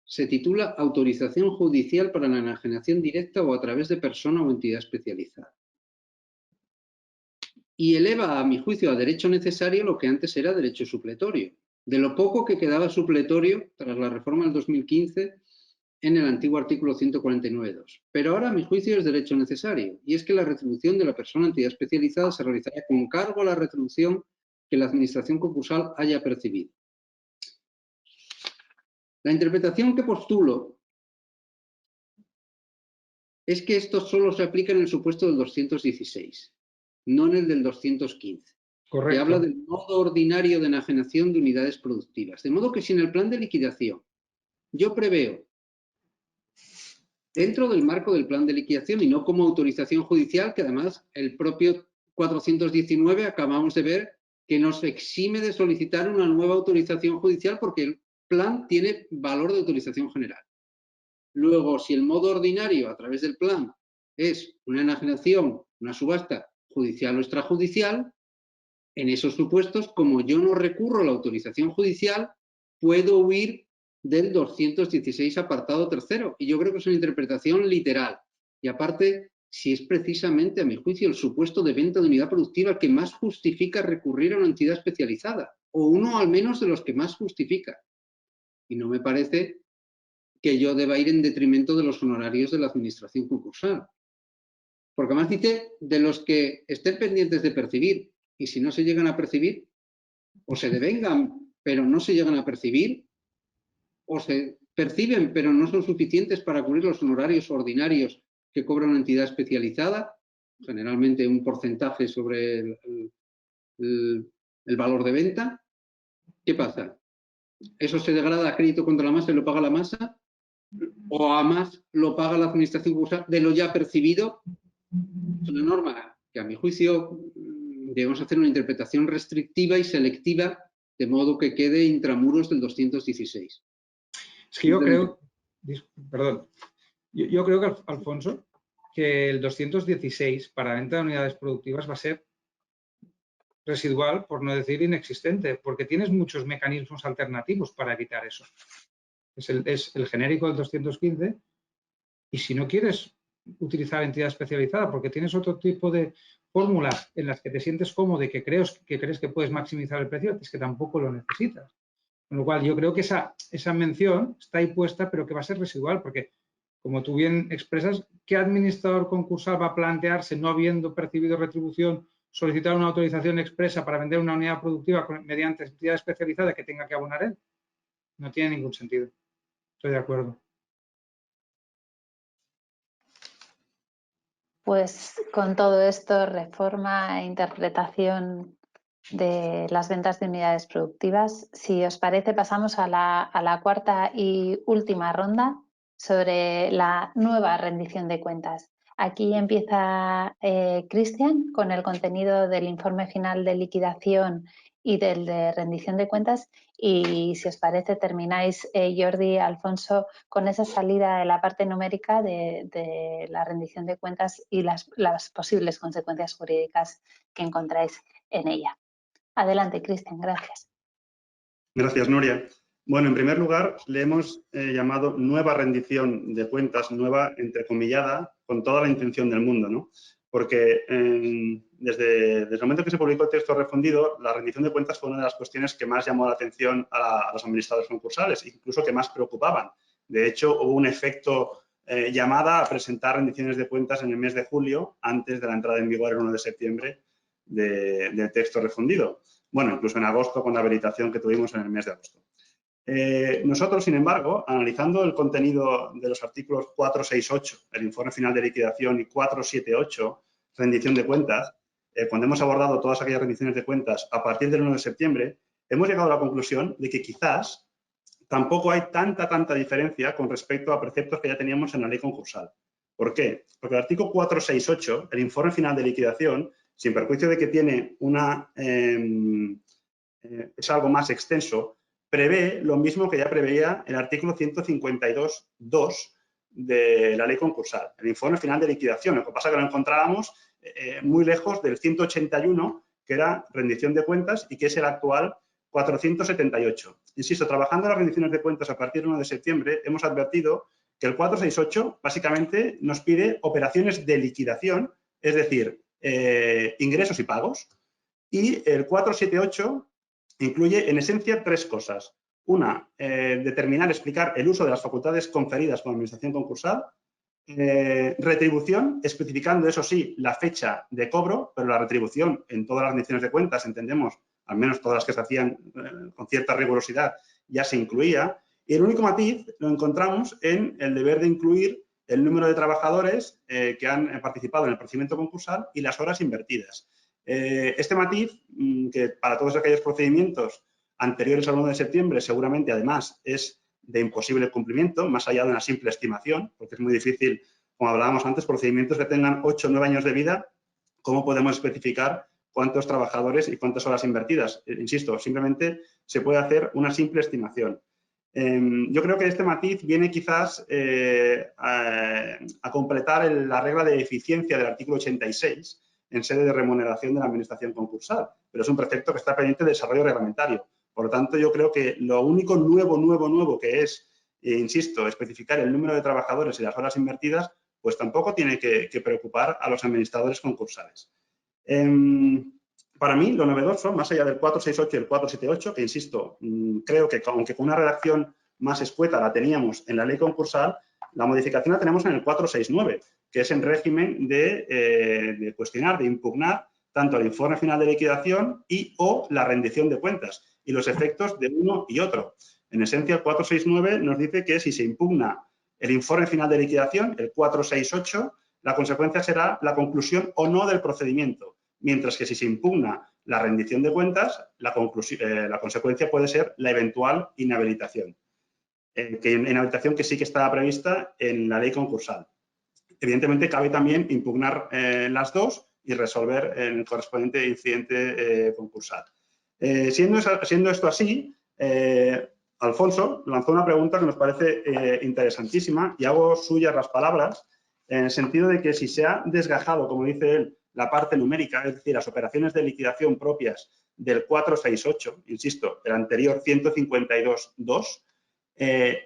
se titula Autorización judicial para la enajenación directa o a través de persona o entidad especializada. Y eleva, a mi juicio, a derecho necesario lo que antes era derecho supletorio. De lo poco que quedaba supletorio tras la reforma del 2015 en el antiguo artículo 149.2. Pero ahora, a mi juicio, es derecho necesario, y es que la retribución de la persona o entidad especializada se realizará con cargo a la retribución que la administración concursal haya percibido. La interpretación que postulo es que esto solo se aplica en el supuesto del 216, no en el del 215. Correcto. Que habla del modo ordinario de enajenación de unidades productivas. De modo que si en el plan de liquidación yo preveo, dentro del marco del plan de liquidación y no como autorización judicial, que además el propio 419 acabamos de ver que nos exime de solicitar una nueva autorización judicial porque el plan tiene valor de autorización general. Luego, si el modo ordinario a través del plan es una enajenación, una subasta judicial o extrajudicial, en esos supuestos, como yo no recurro a la autorización judicial, puedo huir del 216 apartado tercero. Y yo creo que es una interpretación literal. Y aparte, si es precisamente, a mi juicio, el supuesto de venta de unidad productiva que más justifica recurrir a una entidad especializada, o uno al menos de los que más justifica. Y no me parece que yo deba ir en detrimento de los honorarios de la administración concursal. Porque además dice de los que estén pendientes de percibir. Y si no se llegan a percibir, o se devengan, pero no se llegan a percibir, o se perciben, pero no son suficientes para cubrir los honorarios ordinarios que cobra una entidad especializada, generalmente un porcentaje sobre el valor de venta. ¿Qué pasa? ¿Eso se degrada a crédito contra la masa y lo paga la masa? ¿O a más lo paga la administración concursal de lo ya percibido? Es una norma que, a mi juicio, debemos hacer una interpretación restrictiva y selectiva, de modo que quede intramuros del 216. Es que yo creo, perdón, yo creo que, Alfonso, que el 216 para venta de unidades productivas va a ser residual, por no decir inexistente, porque tienes muchos mecanismos alternativos para evitar eso. Es el genérico del 215, y si no quieres utilizar entidad especializada porque tienes otro tipo de fórmulas en las que te sientes cómodo y que crees que puedes maximizar el precio, es que tampoco lo necesitas. Con lo cual, yo creo que esa mención está ahí puesta, pero que va a ser residual, porque, como tú bien expresas, ¿qué administrador concursal va a plantearse, no habiendo percibido retribución, solicitar una autorización expresa para vender una unidad productiva mediante entidad especializada que tenga que abonar él? No tiene ningún sentido. Estoy de acuerdo. Pues con todo esto, reforma e interpretación de las ventas de unidades productivas, si os parece, pasamos a la cuarta y última ronda sobre la nueva rendición de cuentas. Aquí empieza Cristian con el contenido del informe final de liquidación y del de rendición de cuentas, y si os parece termináis, Jordi, Alfonso, con esa salida de la parte numérica de la rendición de cuentas y las posibles consecuencias jurídicas que encontráis en ella. Adelante, Cristian, gracias. Gracias, Nuria. Bueno, en primer lugar, le hemos llamado nueva rendición de cuentas, nueva entrecomillada, con toda la intención del mundo, ¿no? Porque desde el momento que se publicó el texto refundido, la rendición de cuentas fue una de las cuestiones que más llamó la atención a los administradores concursales, incluso que más preocupaban. De hecho, hubo un efecto llamada a presentar rendiciones de cuentas en el mes de julio, antes de la entrada en vigor el 1 de septiembre del texto refundido. Bueno, incluso en agosto, con la habilitación que tuvimos en el mes de agosto. Nosotros, sin embargo, analizando el contenido de los artículos 468, el informe final de liquidación, y 478, rendición de cuentas, cuando hemos abordado todas aquellas rendiciones de cuentas a partir del 1 de septiembre, hemos llegado a la conclusión de que quizás tampoco hay tanta diferencia con respecto a preceptos que ya teníamos en la ley concursal. ¿Por qué? Porque el artículo 468, el informe final de liquidación, sin perjuicio de que tiene es algo más extenso, prevé lo mismo que ya preveía el artículo 152.2 de la ley concursal, el informe final de liquidación. Lo que pasa es que lo encontrábamos muy lejos del 181, que era rendición de cuentas, y que es el actual 478. Insisto, trabajando las rendiciones de cuentas a partir del 1 de septiembre, hemos advertido que el 468 básicamente nos pide operaciones de liquidación, es decir, ingresos y pagos, y el 478 incluye en esencia tres cosas. Una, determinar, explicar el uso de las facultades conferidas por la administración concursal. Retribución, especificando, eso sí, la fecha de cobro, pero la retribución en todas las rendiciones de cuentas, entendemos, al menos todas las que se hacían con cierta rigurosidad, ya se incluía. Y el único matiz lo encontramos en el deber de incluir el número de trabajadores que han participado en el procedimiento concursal y las horas invertidas. Este matiz, que para todos aquellos procedimientos anteriores al 1 de septiembre seguramente además es de imposible cumplimiento, más allá de una simple estimación, porque es muy difícil, como hablábamos antes, procedimientos que tengan 8 o 9 años de vida, ¿cómo podemos especificar cuántos trabajadores y cuántas horas invertidas? Insisto, simplemente se puede hacer una simple estimación. Yo creo que este matiz viene quizás a completar la regla de eficiencia del artículo 86 en sede de remuneración de la administración concursal, pero es un precepto que está pendiente de desarrollo reglamentario. Por lo tanto, yo creo que lo único nuevo que es, insisto, especificar el número de trabajadores y las horas invertidas, pues tampoco tiene que preocupar a los administradores concursales. Para mí, lo novedoso, más allá del 468 y el 478, que insisto, creo que aunque con una redacción más escueta la teníamos en la ley concursal, la modificación la tenemos en el 469, que es en régimen de cuestionar, de impugnar tanto el informe final de liquidación y o la rendición de cuentas y los efectos de uno y otro. En esencia, el 469 nos dice que si se impugna el informe final de liquidación, el 468, la consecuencia será la conclusión o no del procedimiento, mientras que si se impugna la rendición de cuentas, la consecuencia puede ser la eventual inhabilitación. Inhabilitación que sí que estaba prevista en la ley concursal. Evidentemente, cabe también impugnar las dos y resolver el correspondiente incidente concursal. Siendo esto así, Alfonso lanzó una pregunta que nos parece interesantísima y hago suyas las palabras en el sentido de que si se ha desgajado, como dice él, la parte numérica, es decir, las operaciones de liquidación propias del 468, insisto, el anterior 152.2,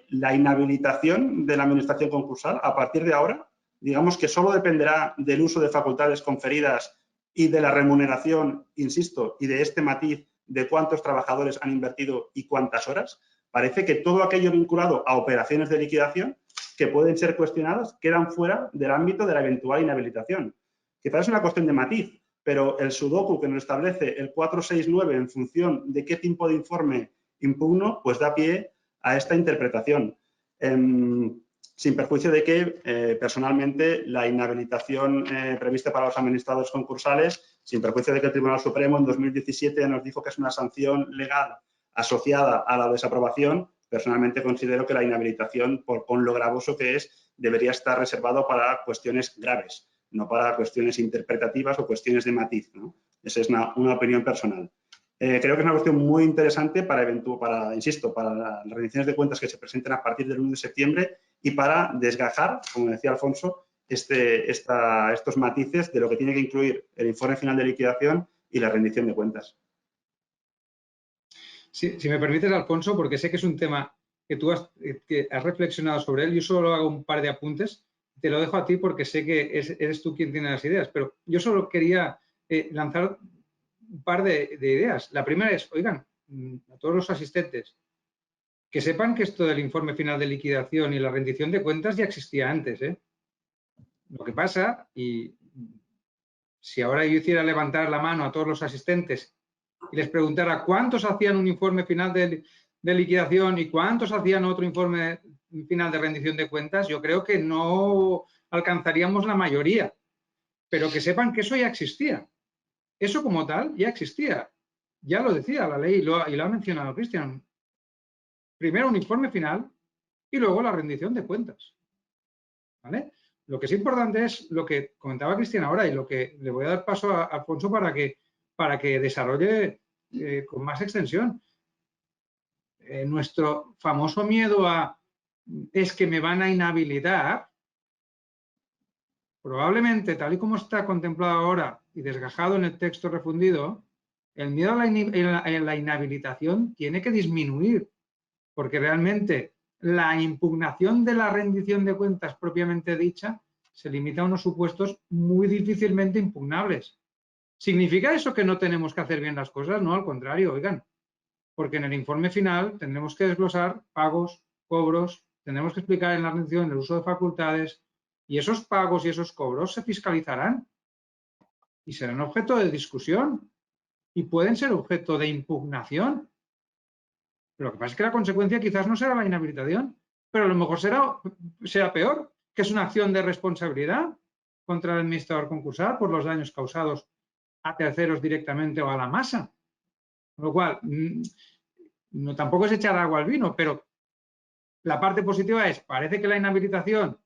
la inhabilitación de la administración concursal a partir de ahora, digamos que solo dependerá del uso de facultades conferidas y de la remuneración, insisto, y de este matiz de cuántos trabajadores han invertido y cuántas horas. Parece que todo aquello vinculado a operaciones de liquidación que pueden ser cuestionadas quedan fuera del ámbito de la eventual inhabilitación. Quizás es una cuestión de matiz, pero el sudoku que nos establece el 469 en función de qué tipo de informe impugno, pues da pie a esta interpretación. Sin perjuicio de que, personalmente, la inhabilitación prevista para los administradores concursales, sin perjuicio de que el Tribunal Supremo en 2017 nos dijo que es una sanción legal asociada a la desaprobación, personalmente considero que la inhabilitación, con lo gravoso que es, debería estar reservado para cuestiones graves, no para cuestiones interpretativas o cuestiones de matiz, ¿no? Esa es una opinión personal. Creo que es una cuestión muy interesante insisto, para las rendiciones de cuentas que se presenten a partir del 1 de septiembre y para desgajar, como decía Alfonso, estos matices de lo que tiene que incluir el informe final de liquidación y la rendición de cuentas. Sí, si me permites, Alfonso, porque sé que es un tema que tú has reflexionado sobre él, yo solo hago un par de apuntes, te lo dejo a ti porque sé que eres tú quien tiene las ideas, pero yo solo quería lanzar un par de ideas. La primera es, oigan, a todos los asistentes, que sepan que esto del informe final de liquidación y la rendición de cuentas ya existía antes, ¿eh? Lo que pasa, y si ahora yo hiciera levantar la mano a todos los asistentes y les preguntara cuántos hacían un informe final de liquidación y cuántos hacían otro informe final de rendición de cuentas, yo creo que no alcanzaríamos la mayoría. Pero que sepan que eso ya existía. Eso como tal ya existía. Ya lo decía la ley y lo ha mencionado Cristian. Primero un informe final y luego la rendición de cuentas. ¿Vale? Lo que es importante es lo que comentaba Cristian ahora y lo que le voy a dar paso a Alfonso para que desarrolle con más extensión. Nuestro famoso miedo es que me van a inhabilitar, probablemente tal y como está contemplado ahora y desgajado en el texto refundido, el miedo a la inhabilitación tiene que disminuir, porque realmente la impugnación de la rendición de cuentas propiamente dicha se limita a unos supuestos muy difícilmente impugnables. ¿Significa eso que no tenemos que hacer bien las cosas? No, al contrario, oigan, porque en el informe final tendremos que desglosar pagos, cobros, tendremos que explicar en la rendición el uso de facultades y esos pagos y esos cobros se fiscalizarán y serán objeto de discusión y pueden ser objeto de impugnación. Pero lo que pasa es que la consecuencia quizás no será la inhabilitación, pero a lo mejor será peor, que es una acción de responsabilidad contra el administrador concursal por los daños causados a terceros directamente o a la masa. Con lo cual, no, tampoco es echar agua al vino, pero la parte positiva es, parece que la inhabilitación,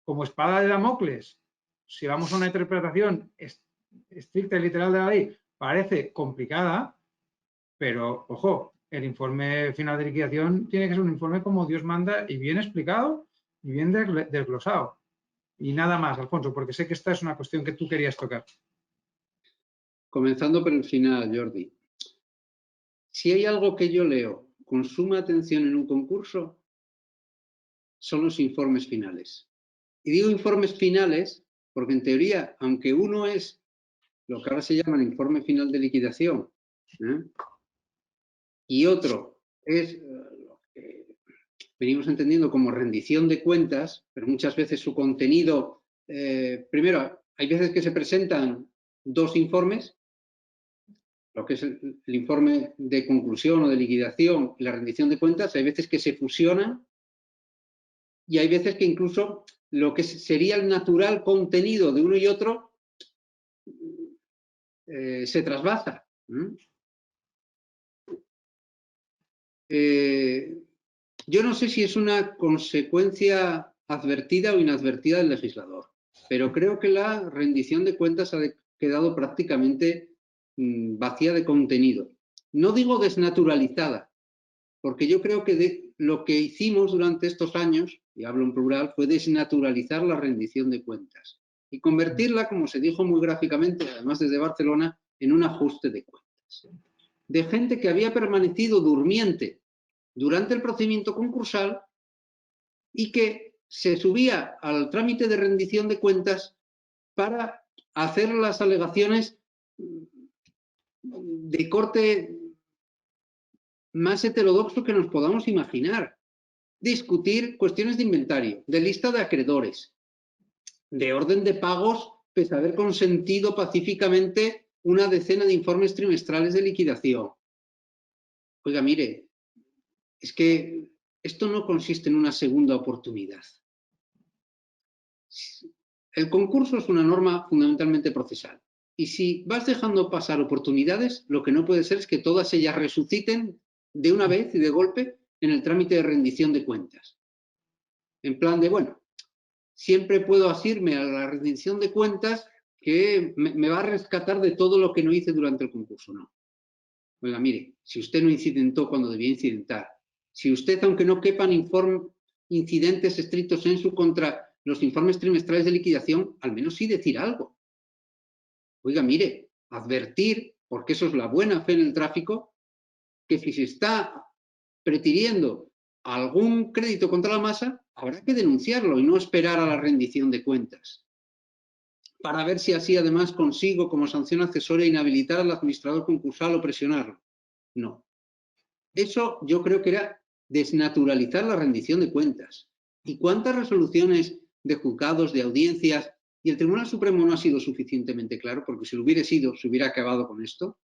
como espada de Damocles, si vamos a una interpretación estricta y literal de la ley, parece complicada, pero, ojo, el informe final de liquidación tiene que ser un informe como Dios manda y bien explicado y bien desglosado. Y nada más, Alfonso, porque sé que esta es una cuestión que tú querías tocar. Comenzando por el final, Jordi. Si hay algo que yo leo con suma atención en un concurso, son los informes finales. Y digo informes finales porque, en teoría, aunque uno es lo que ahora se llama el informe final de liquidación, y otro es lo que venimos entendiendo como rendición de cuentas, pero muchas veces su contenido, primero, hay veces que se presentan dos informes lo que es el informe de conclusión o de liquidación y la rendición de cuentas, hay veces que se fusionan y hay veces que incluso lo que sería el natural contenido de uno y otro se trasvasa. Yo no sé si es una consecuencia advertida o inadvertida del legislador, pero creo que la rendición de cuentas ha quedado prácticamente vacía de contenido. No digo desnaturalizada, porque yo creo que lo que hicimos durante estos años, y hablo en plural, fue desnaturalizar la rendición de cuentas y convertirla, como se dijo muy gráficamente, además desde Barcelona, en un ajuste de cuentas. De gente que había permanecido durmiente durante el procedimiento concursal y que se subía al trámite de rendición de cuentas para hacer las alegaciones de corte más heterodoxo que nos podamos imaginar. Discutir cuestiones de inventario, de lista de acreedores, de orden de pagos, pese a haber consentido pacíficamente una decena de informes trimestrales de liquidación. Oiga, mire, es que esto no consiste en una segunda oportunidad. El concurso es una norma fundamentalmente procesal. Y si vas dejando pasar oportunidades, lo que no puede ser es que todas ellas resuciten de una vez y de golpe en el trámite de rendición de cuentas. En plan de, bueno, siempre puedo asirme a la rendición de cuentas que me va a rescatar de todo lo que no hice durante el concurso. No. Oiga, mire, si usted no incidentó cuando debía incidentar, si usted, aunque no quepan incidentes estrictos en su contra, los informes trimestrales de liquidación, al menos sí decir algo. Oiga, mire, advertir, porque eso es la buena fe en el tráfico, que si se está pretiriendo algún crédito contra la masa, habrá que denunciarlo y no esperar a la rendición de cuentas. Para ver si así además consigo como sanción accesoria inhabilitar al administrador concursal o presionarlo. No. Eso yo creo que era desnaturalizar la rendición de cuentas. ¿Y cuántas resoluciones de juzgados, de audiencias, y el Tribunal Supremo no ha sido suficientemente claro, porque si lo hubiera sido, se hubiera acabado con esto?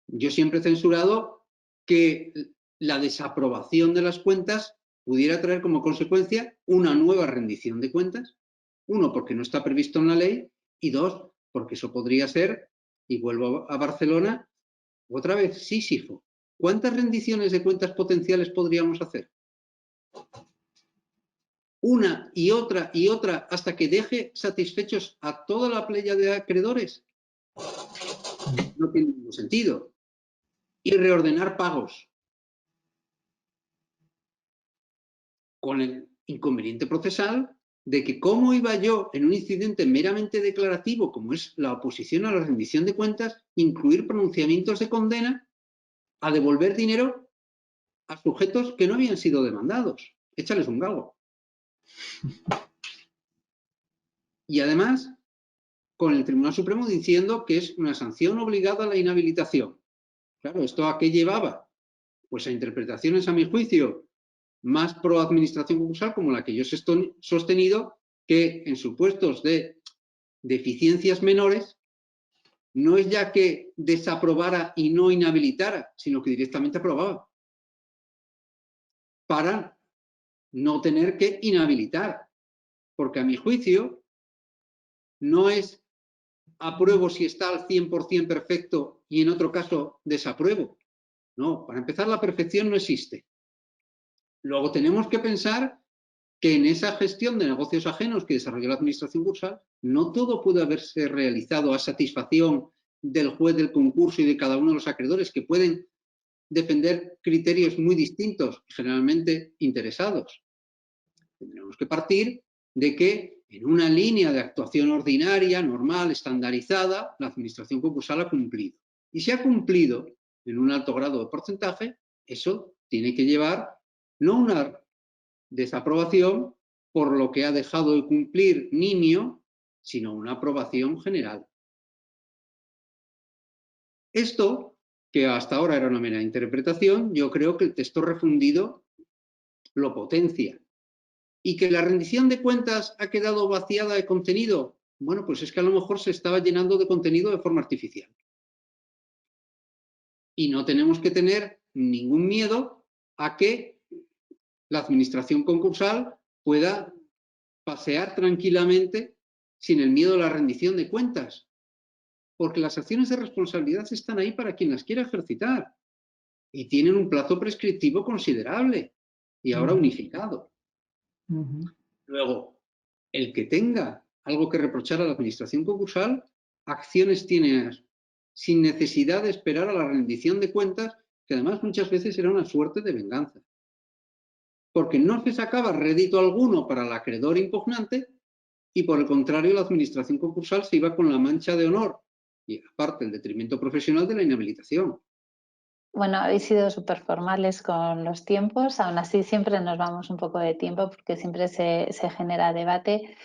Yo siempre he censurado que la desaprobación de las cuentas pudiera traer como consecuencia una nueva rendición de cuentas. Uno, porque no está previsto en la ley, y dos, porque eso podría ser, y vuelvo a Barcelona, otra vez Sísifo. ¿Cuántas rendiciones de cuentas potenciales podríamos hacer? Una y otra hasta que deje satisfechos a toda la playa de acreedores. No tiene ningún sentido. Y reordenar pagos. Con el inconveniente procesal de que cómo iba yo en un incidente meramente declarativo como es la oposición a la rendición de cuentas, incluir pronunciamientos de condena a devolver dinero a sujetos que no habían sido demandados. Échales un galgo. Y además, con el Tribunal Supremo diciendo que es una sanción obligada a la inhabilitación. Claro, ¿esto a qué llevaba? Pues a interpretaciones, a mi juicio, más pro administración concursal, como la que yo he sostenido, que en supuestos de deficiencias menores, no es ya que desaprobara y no inhabilitara, sino que directamente aprobaba. Para no tener que inhabilitar. Porque a mi juicio, no es apruebo si está al 100% perfecto y en otro caso desapruebo. No, para empezar la perfección no existe. Luego tenemos que pensar que en esa gestión de negocios ajenos que desarrolló la administración concursal, no todo puede haberse realizado a satisfacción del juez del concurso y de cada uno de los acreedores, que pueden defender criterios muy distintos, generalmente interesados. Tendremos que partir de que en una línea de actuación ordinaria, normal, estandarizada, la administración concursal ha cumplido. Y si ha cumplido en un alto grado de porcentaje, eso tiene que llevar no una desaprobación por lo que ha dejado de cumplir nimio, sino una aprobación general. Esto, que hasta ahora era una mera interpretación, yo creo que el texto refundido lo potencia. ¿Y que la rendición de cuentas ha quedado vaciada de contenido? Bueno, pues es que a lo mejor se estaba llenando de contenido de forma artificial. Y no tenemos que tener ningún miedo a que la administración concursal pueda pasear tranquilamente sin el miedo a la rendición de cuentas. Porque las acciones de responsabilidad están ahí para quien las quiera ejercitar y tienen un plazo prescriptivo considerable y ahora unificado. Luego, el que tenga algo que reprochar a la administración concursal, acciones tiene sin necesidad de esperar a la rendición de cuentas, que además muchas veces era una suerte de venganza. Porque no se sacaba rédito alguno para el acreedor impugnante y por el contrario la administración concursal se iba con la mancha de honor y aparte el detrimento profesional de la inhabilitación. Bueno, habéis sido súper formales con los tiempos, aún así siempre nos vamos un poco de tiempo porque siempre se genera debate.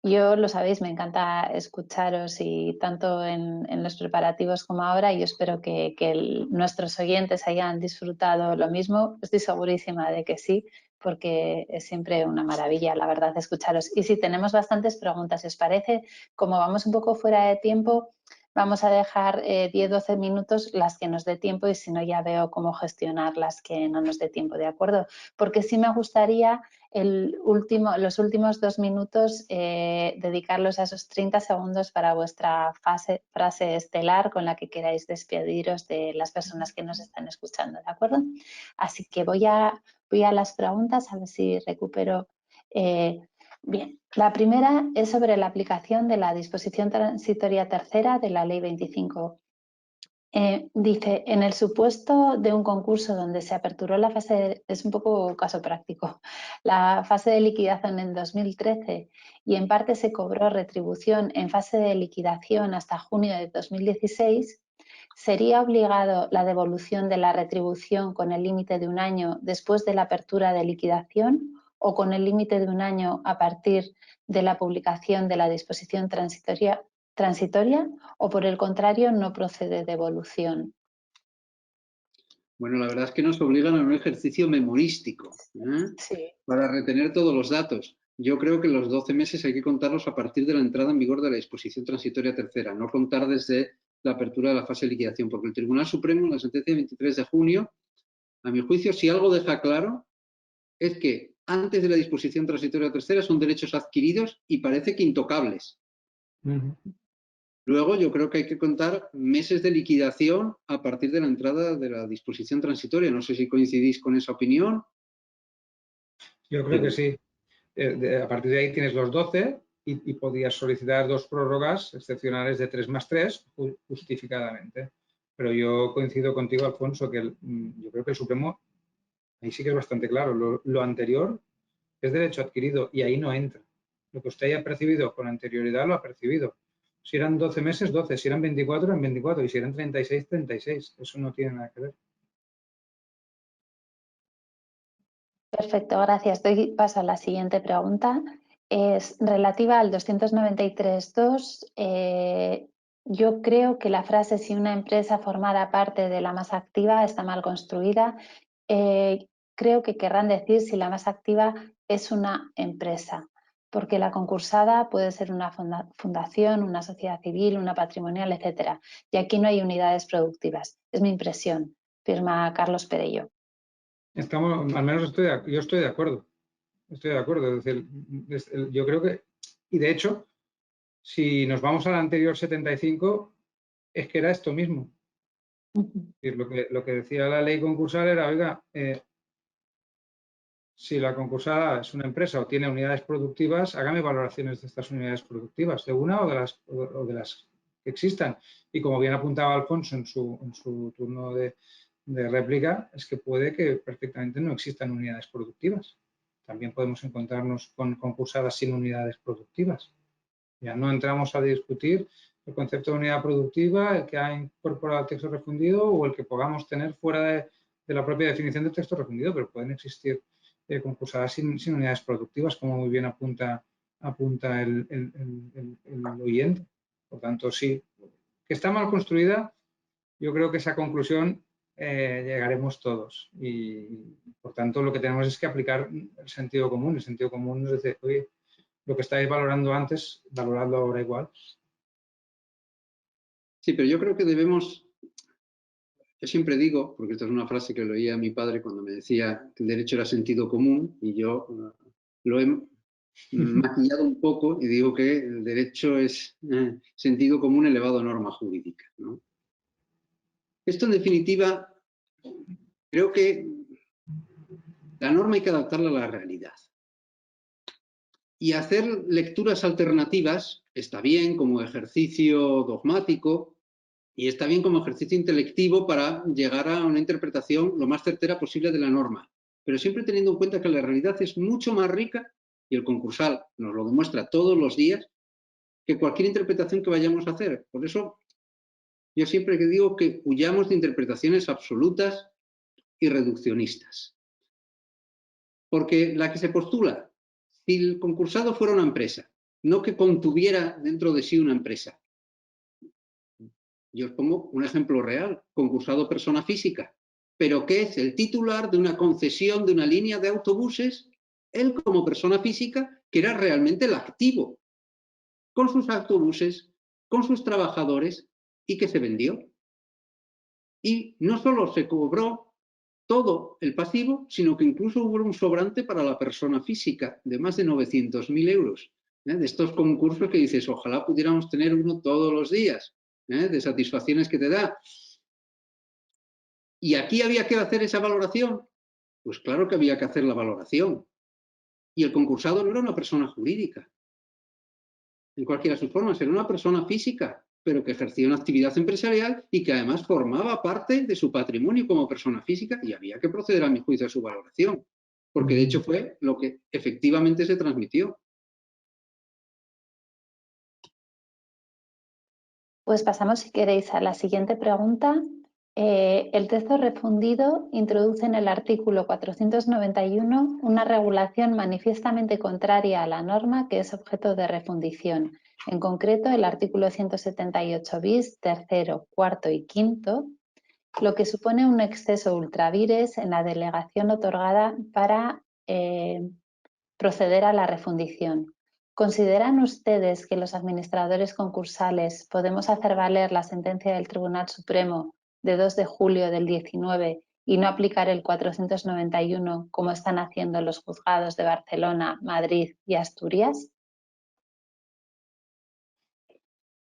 Yo, lo sabéis, me encanta escucharos y tanto en los preparativos como ahora, y yo espero que nuestros oyentes hayan disfrutado lo mismo. Estoy segurísima de que sí, porque es siempre una maravilla, la verdad, escucharos. Y si tenemos bastantes preguntas, si os parece, como vamos un poco fuera de tiempo, vamos a dejar 10-12 minutos las que nos dé tiempo y si no ya veo cómo gestionar las que no nos dé tiempo, ¿de acuerdo? Porque sí me gustaría los últimos 2 minutos dedicarlos a esos 30 segundos para vuestra frase estelar con la que queráis despediros de las personas que nos están escuchando, ¿de acuerdo? Así que voy a las preguntas a ver si recupero. Bien, la primera es sobre la aplicación de la disposición transitoria tercera de la Ley 25. Dice, en el supuesto de un concurso donde se aperturó la fase, es un poco caso práctico, la fase de liquidación en 2013 y en parte se cobró retribución en fase de liquidación hasta junio de 2016, ¿sería obligado la devolución de la retribución con el límite de 1 año después de la apertura de liquidación o con el límite de 1 año a partir de la publicación de la disposición transitoria o por el contrario no procede devolución? Bueno, la verdad es que nos obligan a un ejercicio memorístico, Sí. para retener todos los datos. Yo creo que los 12 meses hay que contarlos a partir de la entrada en vigor de la disposición transitoria tercera, no contar desde la apertura de la fase de liquidación, porque el Tribunal Supremo en la sentencia de 23 de junio, a mi juicio, si algo deja claro, es que antes de la disposición transitoria tercera son derechos adquiridos y parece que intocables. Luego yo creo que hay que contar meses de liquidación a partir de la entrada de la disposición transitoria. No sé si coincidís con esa opinión. Yo creo que sí. A partir de ahí tienes los 12 y podías solicitar 2 prórrogas excepcionales de 3+3 justificadamente. Pero yo coincido contigo, Alfonso, que yo creo que el Supremo, ahí sí que es bastante claro, lo anterior es derecho adquirido y ahí no entra. Lo que usted haya percibido con anterioridad lo ha percibido. Si eran 12 meses, 12. Si eran 24, eran 24. Y si eran 36, 36. Eso no tiene nada que ver. Perfecto, gracias. Doy paso a la siguiente pregunta. Es relativa al 293.2. Yo creo que la frase si una empresa formara parte de la más activa está mal construida. Creo que querrán decir si la más activa es una empresa, porque la concursada puede ser una fundación, una sociedad civil, una patrimonial, etcétera. Y aquí no hay unidades productivas. Es mi impresión, firma Carlos Perello. Al menos yo estoy de acuerdo. Estoy de acuerdo. Es decir, yo creo que, y de hecho, si nos vamos al anterior 75, es que era esto mismo. Es decir, lo que decía la ley concursal era, oiga, si la concursada es una empresa o tiene unidades productivas, hágame valoraciones de estas unidades productivas, de una o de las que existan. Y como bien apuntaba Alfonso en su turno de réplica, es que puede que perfectamente no existan unidades productivas. También podemos encontrarnos con concursadas sin unidades productivas. Ya no entramos a discutir el concepto de unidad productiva, el que ha incorporado el texto refundido o el que podamos tener fuera de la propia definición del texto refundido, pero pueden existir concursadas sin unidades productivas, como muy bien apunta el oyente. Por tanto, sí, que está mal construida, yo creo que esa conclusión llegaremos todos. Y, por tanto, lo que tenemos es que aplicar el sentido común. El sentido común es decir, oye, lo que estáis valorando antes, valoradlo ahora igual. Sí, pero yo creo que debemos Yo siempre digo, porque esta es una frase que le oía a mi padre cuando me decía que el derecho era sentido común, y yo lo he maquillado un poco y digo que el derecho es sentido común elevado a norma jurídica, ¿no? Esto, en definitiva, creo que la norma hay que adaptarla a la realidad. Y hacer lecturas alternativas está bien como ejercicio dogmático y está bien como ejercicio intelectivo para llegar a una interpretación lo más certera posible de la norma, pero siempre teniendo en cuenta que la realidad es mucho más rica, y el concursal nos lo demuestra todos los días, que cualquier interpretación que vayamos a hacer. Por eso yo siempre digo que huyamos de interpretaciones absolutas y reduccionistas. Porque la que se postula, si el concursado fuera una empresa, no que contuviera dentro de sí una empresa. Yo os pongo un ejemplo real, concursado persona física, pero que es el titular de una concesión de una línea de autobuses, él como persona física, que era realmente el activo, con sus autobuses, con sus trabajadores, y que se vendió. Y no solo se cobró todo el pasivo, sino que incluso hubo un sobrante para la persona física de más de 900.000 euros. De estos concursos que dices, ojalá pudiéramos tener uno todos los días, de satisfacciones que te da. ¿Y aquí había que hacer esa valoración? Pues claro que había que hacer la valoración. Y el concursado no era una persona jurídica, en cualquiera de sus formas, era una persona física, pero que ejercía una actividad empresarial y que además formaba parte de su patrimonio como persona física, y había que proceder, a mi juicio, a su valoración, porque de hecho fue lo que efectivamente se transmitió. Pues pasamos, si queréis, a la siguiente pregunta. El texto refundido introduce en el artículo 491 una regulación manifiestamente contraria a la norma que es objeto de refundición. En concreto, el artículo 178 bis, tercero, cuarto y quinto, lo que supone un exceso ultravires en la delegación otorgada para proceder a la refundición. ¿Consideran ustedes que los administradores concursales podemos hacer valer la sentencia del Tribunal Supremo de 2 de julio del 19 y no aplicar el 491 como están haciendo los juzgados de Barcelona, Madrid y Asturias?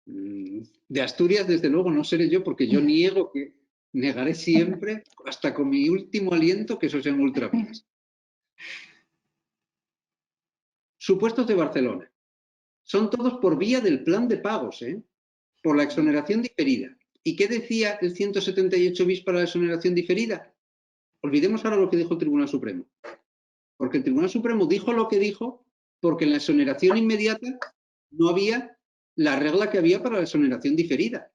De Asturias, desde luego, no seré yo, porque yo negaré siempre, hasta con mi último aliento, que eso sean ultravires. Supuestos de Barcelona. Son todos por vía del plan de pagos, por la exoneración diferida. ¿Y qué decía el 178 bis para la exoneración diferida? Olvidemos ahora lo que dijo el Tribunal Supremo. Porque el Tribunal Supremo dijo lo que dijo porque en la exoneración inmediata no había la regla que había para la exoneración diferida,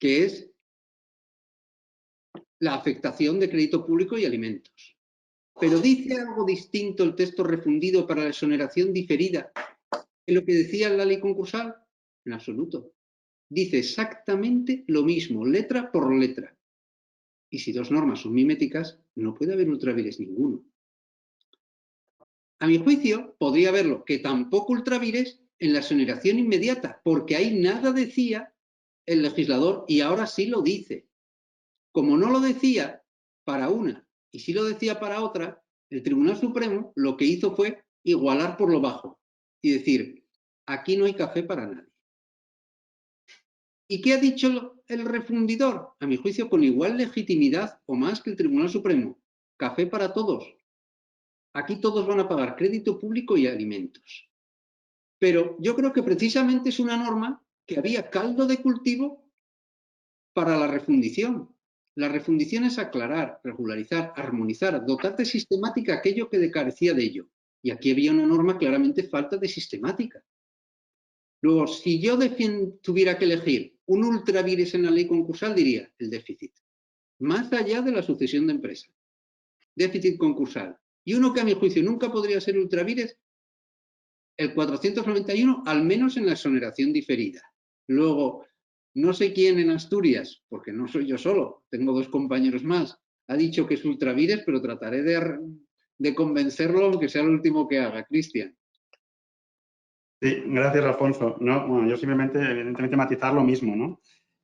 que es la afectación de crédito público y alimentos. Pero dice algo distinto el texto refundido para la exoneración diferida en lo que decía la ley concursal. En absoluto. Dice exactamente lo mismo, letra por letra. Y si dos normas son miméticas, no puede haber ultravires ninguno. A mi juicio, podría haberlo, que tampoco ultravires en la exoneración inmediata, porque ahí nada decía el legislador y ahora sí lo dice. Como no lo decía para una y sí lo decía para otra, el Tribunal Supremo lo que hizo fue igualar por lo bajo y decir, aquí no hay café para nadie. ¿Y qué ha dicho el refundidor? A mi juicio, con igual legitimidad o más que el Tribunal Supremo. Café para todos. Aquí todos van a pagar crédito público y alimentos. Pero yo creo que precisamente es una norma que había caldo de cultivo para la refundición. La refundición es aclarar, regularizar, armonizar, dotar de sistemática aquello que carecía de ello. Y aquí había una norma claramente falta de sistemática. Luego, si yo tuviera que elegir un ultravires en la ley concursal, diría el déficit. Más allá de la sucesión de empresas. Déficit concursal. Y uno que a mi juicio nunca podría ser ultravires, el 491, al menos en la exoneración diferida. Luego, no sé quién en Asturias, porque no soy yo solo, tengo dos compañeros más, ha dicho que es ultravires, pero trataré de convencerlo, aunque sea el último que haga. Cristian. Sí, gracias, Alfonso. No, bueno, yo simplemente, evidentemente, matizar lo mismo, ¿no?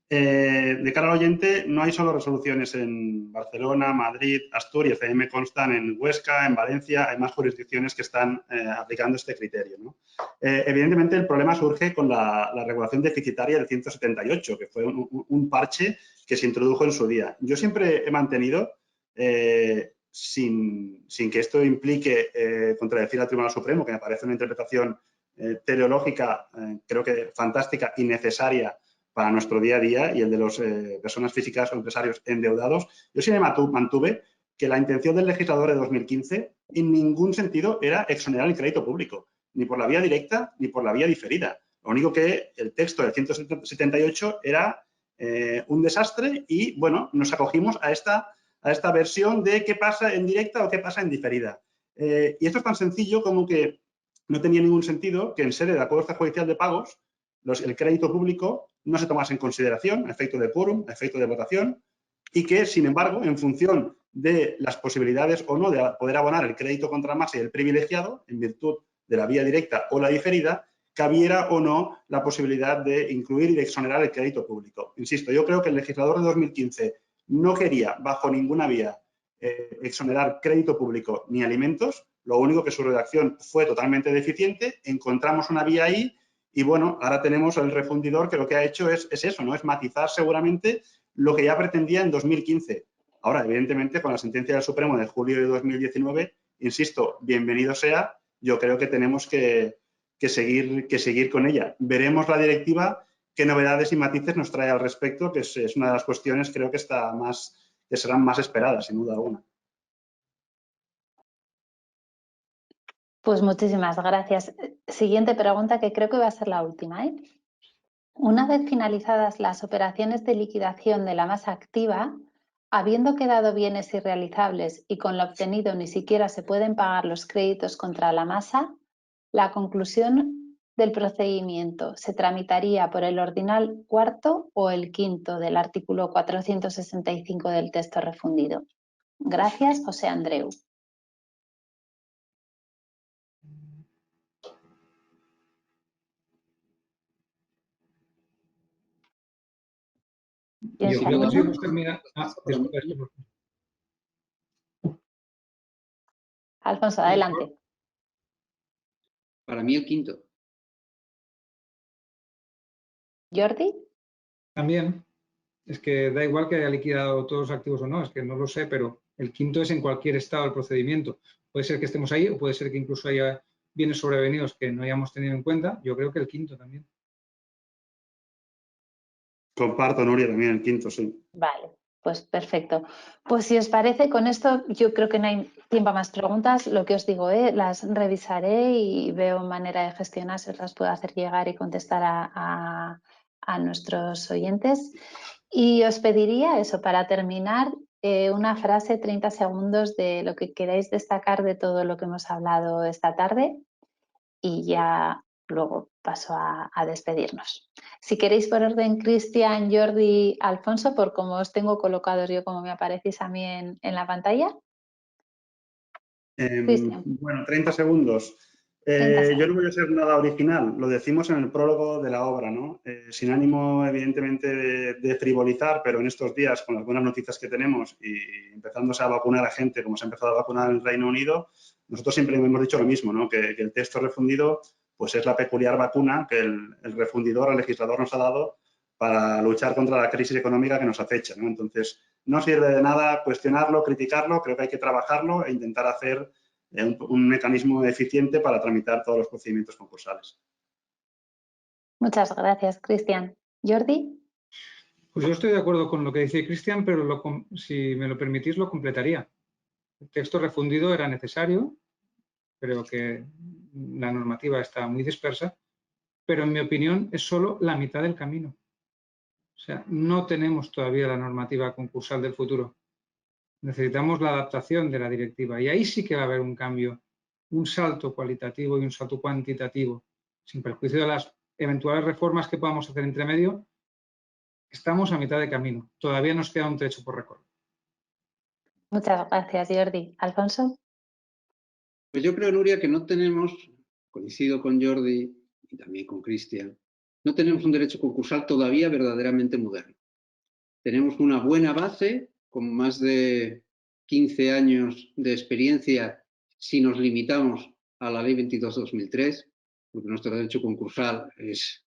De cara al oyente, no hay solo resoluciones en Barcelona, Madrid, Asturias, también me constan en Huesca, en Valencia, hay más jurisdicciones que están aplicando este criterio, ¿no? Evidentemente, el problema surge con la regulación deficitaria del 178, que fue un parche que se introdujo en su día. Yo siempre he mantenido, sin que esto implique contradecir al Tribunal Supremo, que me parece una interpretación teleológica, creo que fantástica y necesaria para nuestro día a día y el de las personas físicas o empresarios endeudados, yo sí me mantuve que la intención del legislador de 2015 en ningún sentido era exonerar el crédito público, ni por la vía directa ni por la vía diferida. Lo único que el texto del 178 era un desastre y, bueno, nos acogimos a esta versión de qué pasa en directa o qué pasa en diferida. Y esto es tan sencillo como que no tenía ningún sentido que en sede de acuerdo extrajudicial de pagos el crédito público no se tomase en consideración a efecto de quórum, a efecto de votación, y que, sin embargo, en función de las posibilidades o no de poder abonar el crédito contra masa y el privilegiado, en virtud de la vía directa o la diferida, cabiera o no la posibilidad de incluir y de exonerar el crédito público. Insisto, yo creo que el legislador de 2015 no quería, bajo ninguna vía, exonerar crédito público ni alimentos. Lo único que su redacción fue totalmente deficiente, encontramos una vía ahí. Y bueno, ahora tenemos el refundidor que lo que ha hecho es eso, ¿no? Es matizar seguramente lo que ya pretendía en 2015. Ahora, evidentemente, con la sentencia del Supremo de julio de 2019, insisto, bienvenido sea, yo creo que tenemos que seguir con ella. Veremos la directiva, qué novedades y matices nos trae al respecto, que es una de las cuestiones creo que serán más esperadas, sin duda alguna. Pues muchísimas gracias. Siguiente pregunta, que creo que va a ser la última, ¿eh? Una vez finalizadas las operaciones de liquidación de la masa activa, habiendo quedado bienes irrealizables y con lo obtenido ni siquiera se pueden pagar los créditos contra la masa, la conclusión del procedimiento se tramitaría por el ordinal cuarto o el quinto del artículo 465 del texto refundido. Gracias, José Andreu. Yo creo que podemos terminar. Alfonso, adelante. Para mí el quinto. Jordi. También. Es que da igual que haya liquidado todos los activos o no, es que no lo sé, pero el quinto es en cualquier estado del procedimiento. Puede ser que estemos ahí o puede ser que incluso haya bienes sobrevenidos que no hayamos tenido en cuenta. Yo creo que el quinto también. Comparto, Nuria, también el quinto, sí. Vale, pues perfecto. Pues si os parece, con esto yo creo que no hay tiempo a más preguntas. Lo que os digo, las revisaré y veo manera de gestionar, si os las puedo hacer llegar y contestar a nuestros oyentes. Y os pediría eso, para terminar, una frase, 30 segundos de lo que queráis destacar de todo lo que hemos hablado esta tarde y ya luego paso a despedirnos. Si queréis por orden, Cristian, Jordi, Alfonso, por cómo os tengo colocados yo, como me aparecéis a mí en la pantalla. Bueno, 30 segundos. 30 segundos. Yo no voy a ser nada original, lo decimos en el prólogo de la obra, ¿no? Sin ánimo, evidentemente, de frivolizar, pero en estos días, con las buenas noticias que tenemos y empezándose a vacunar a gente, como se ha empezado a vacunar en el Reino Unido, nosotros siempre hemos dicho lo mismo, ¿no? Que el texto refundido pues es la peculiar vacuna que el refundidor, el legislador, nos ha dado para luchar contra la crisis económica que nos acecha, ¿no? Entonces, no sirve de nada cuestionarlo, criticarlo, creo que hay que trabajarlo e intentar hacer un mecanismo eficiente para tramitar todos los procedimientos concursales. Muchas gracias, Cristian. Jordi. Pues yo estoy de acuerdo con lo que dice Cristian, pero si me lo permitís, lo completaría. El texto refundido era necesario, creo que la normativa está muy dispersa, pero en mi opinión es solo la mitad del camino. O sea, no tenemos todavía la normativa concursal del futuro. Necesitamos la adaptación de la directiva y ahí sí que va a haber un cambio, un salto cualitativo y un salto cuantitativo, sin perjuicio de las eventuales reformas que podamos hacer entre medio. Estamos a mitad de camino. Todavía nos queda un trecho por recorrer. Muchas gracias, Jordi. Alfonso. Pues yo creo, Nuria, que no tenemos, coincido con Jordi y también con Cristian, no tenemos un derecho concursal todavía verdaderamente moderno. Tenemos una buena base, con más de 15 años de experiencia, si nos limitamos a la Ley 22/2003, porque nuestro derecho concursal es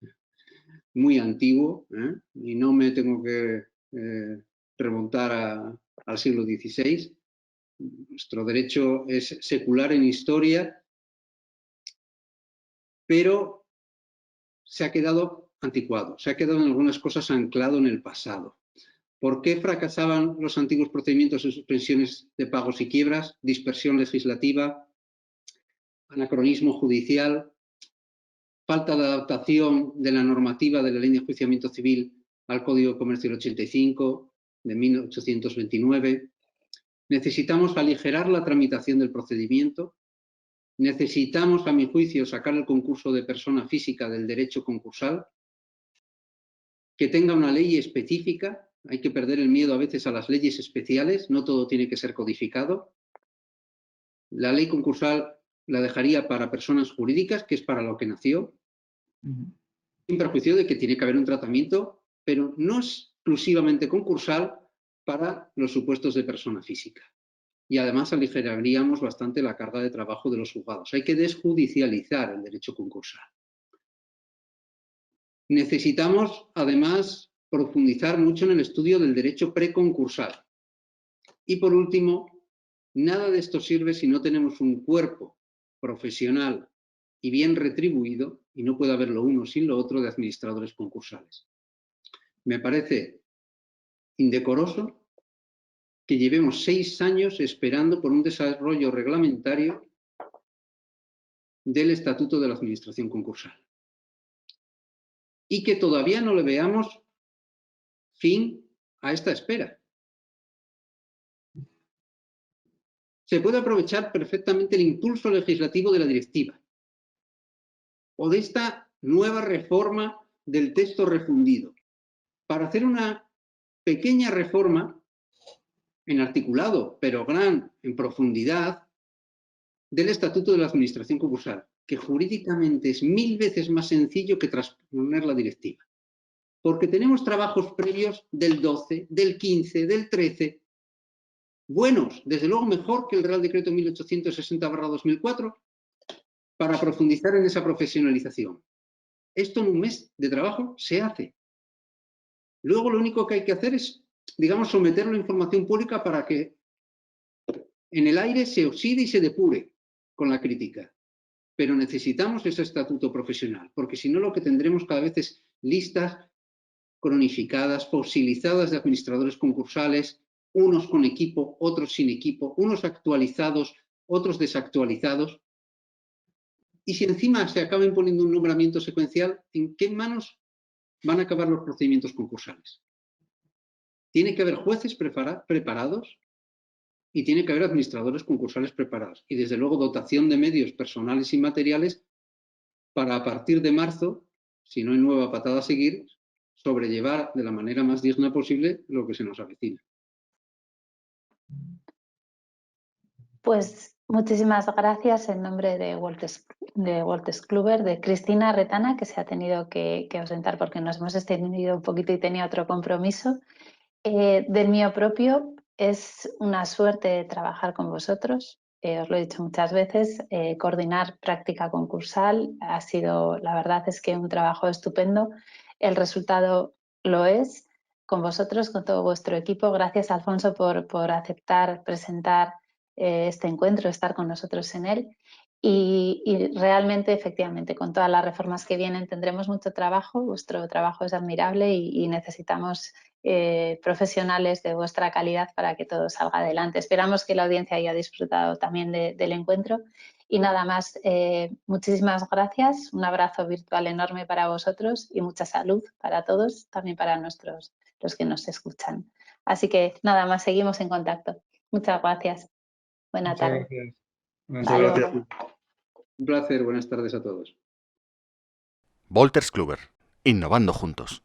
muy antiguo, y no me tengo que remontar al siglo XVI. Nuestro derecho es secular en historia, pero se ha quedado anticuado, se ha quedado en algunas cosas anclado en el pasado. ¿Por qué fracasaban los antiguos procedimientos de suspensiones de pagos y quiebras? Dispersión legislativa, anacronismo judicial, falta de adaptación de la normativa de la Ley de Enjuiciamiento Civil al Código de Comercio del 85, de 1829. Necesitamos aligerar la tramitación del procedimiento. Necesitamos, a mi juicio, sacar el concurso de persona física del derecho concursal, que tenga una ley específica. Hay que perder el miedo a veces a las leyes especiales, no todo tiene que ser codificado. La ley concursal la dejaría para personas jurídicas, que es para lo que nació, sin perjuicio de que tiene que haber un tratamiento, pero no exclusivamente concursal para los supuestos de persona física. Y además aligeraríamos bastante la carga de trabajo de los juzgados. Hay que desjudicializar el derecho concursal. Necesitamos, además, profundizar mucho en el estudio del derecho preconcursal. Y por último, nada de esto sirve si no tenemos un cuerpo profesional y bien retribuido, y no puede haber lo uno sin lo otro, de administradores concursales. Me parece indecoroso que llevemos 6 años esperando por un desarrollo reglamentario del Estatuto de la Administración Concursal y que todavía no le veamos fin a esta espera. Se puede aprovechar perfectamente el impulso legislativo de la directiva o de esta nueva reforma del texto refundido para hacer una pequeña reforma en articulado, pero gran en profundidad, del Estatuto de la Administración Concursal, que jurídicamente es 1000 veces más sencillo que transponer la directiva. Porque tenemos trabajos previos del 12, del 15, del 13, buenos, desde luego mejor que el Real Decreto 1860/2004, para profundizar en esa profesionalización. Esto en un mes de trabajo se hace. Luego lo único que hay que hacer es, digamos, someterlo a información pública para que en el aire se oxide y se depure con la crítica. Pero necesitamos ese estatuto profesional, porque si no lo que tendremos cada vez es listas cronificadas, fosilizadas de administradores concursales, unos con equipo, otros sin equipo, unos actualizados, otros desactualizados. Y si encima se acaba imponiendo un nombramiento secuencial, ¿en qué manos van a acabar los procedimientos concursales? Tiene que haber jueces preparados y tiene que haber administradores concursales preparados. Y desde luego dotación de medios personales y materiales para a partir de marzo, si no hay nueva patada a seguir, sobrellevar de la manera más digna posible lo que se nos avecina. Pues muchísimas gracias en nombre de Wolters Kluwer, de Cristina Retana, que se ha tenido que ausentar porque nos hemos extendido un poquito y tenía otro compromiso. Del mío propio, es una suerte trabajar con vosotros. Os lo he dicho muchas veces, coordinar práctica concursal ha sido, la verdad es que un trabajo estupendo. El resultado lo es con vosotros, con todo vuestro equipo. Gracias, Alfonso, por aceptar presentar este encuentro, estar con nosotros en él. Y realmente, efectivamente, con todas las reformas que vienen tendremos mucho trabajo. Vuestro trabajo es admirable y necesitamos profesionales de vuestra calidad para que todo salga adelante. Esperamos que la audiencia haya disfrutado también del encuentro. Y nada más, muchísimas gracias. Un abrazo virtual enorme para vosotros y mucha salud para todos, también para los que nos escuchan. Así que nada más, seguimos en contacto. Muchas gracias. Buenas tardes. Muchas gracias. Un placer, buenas tardes a todos. Wolters Kluwer, innovando juntos.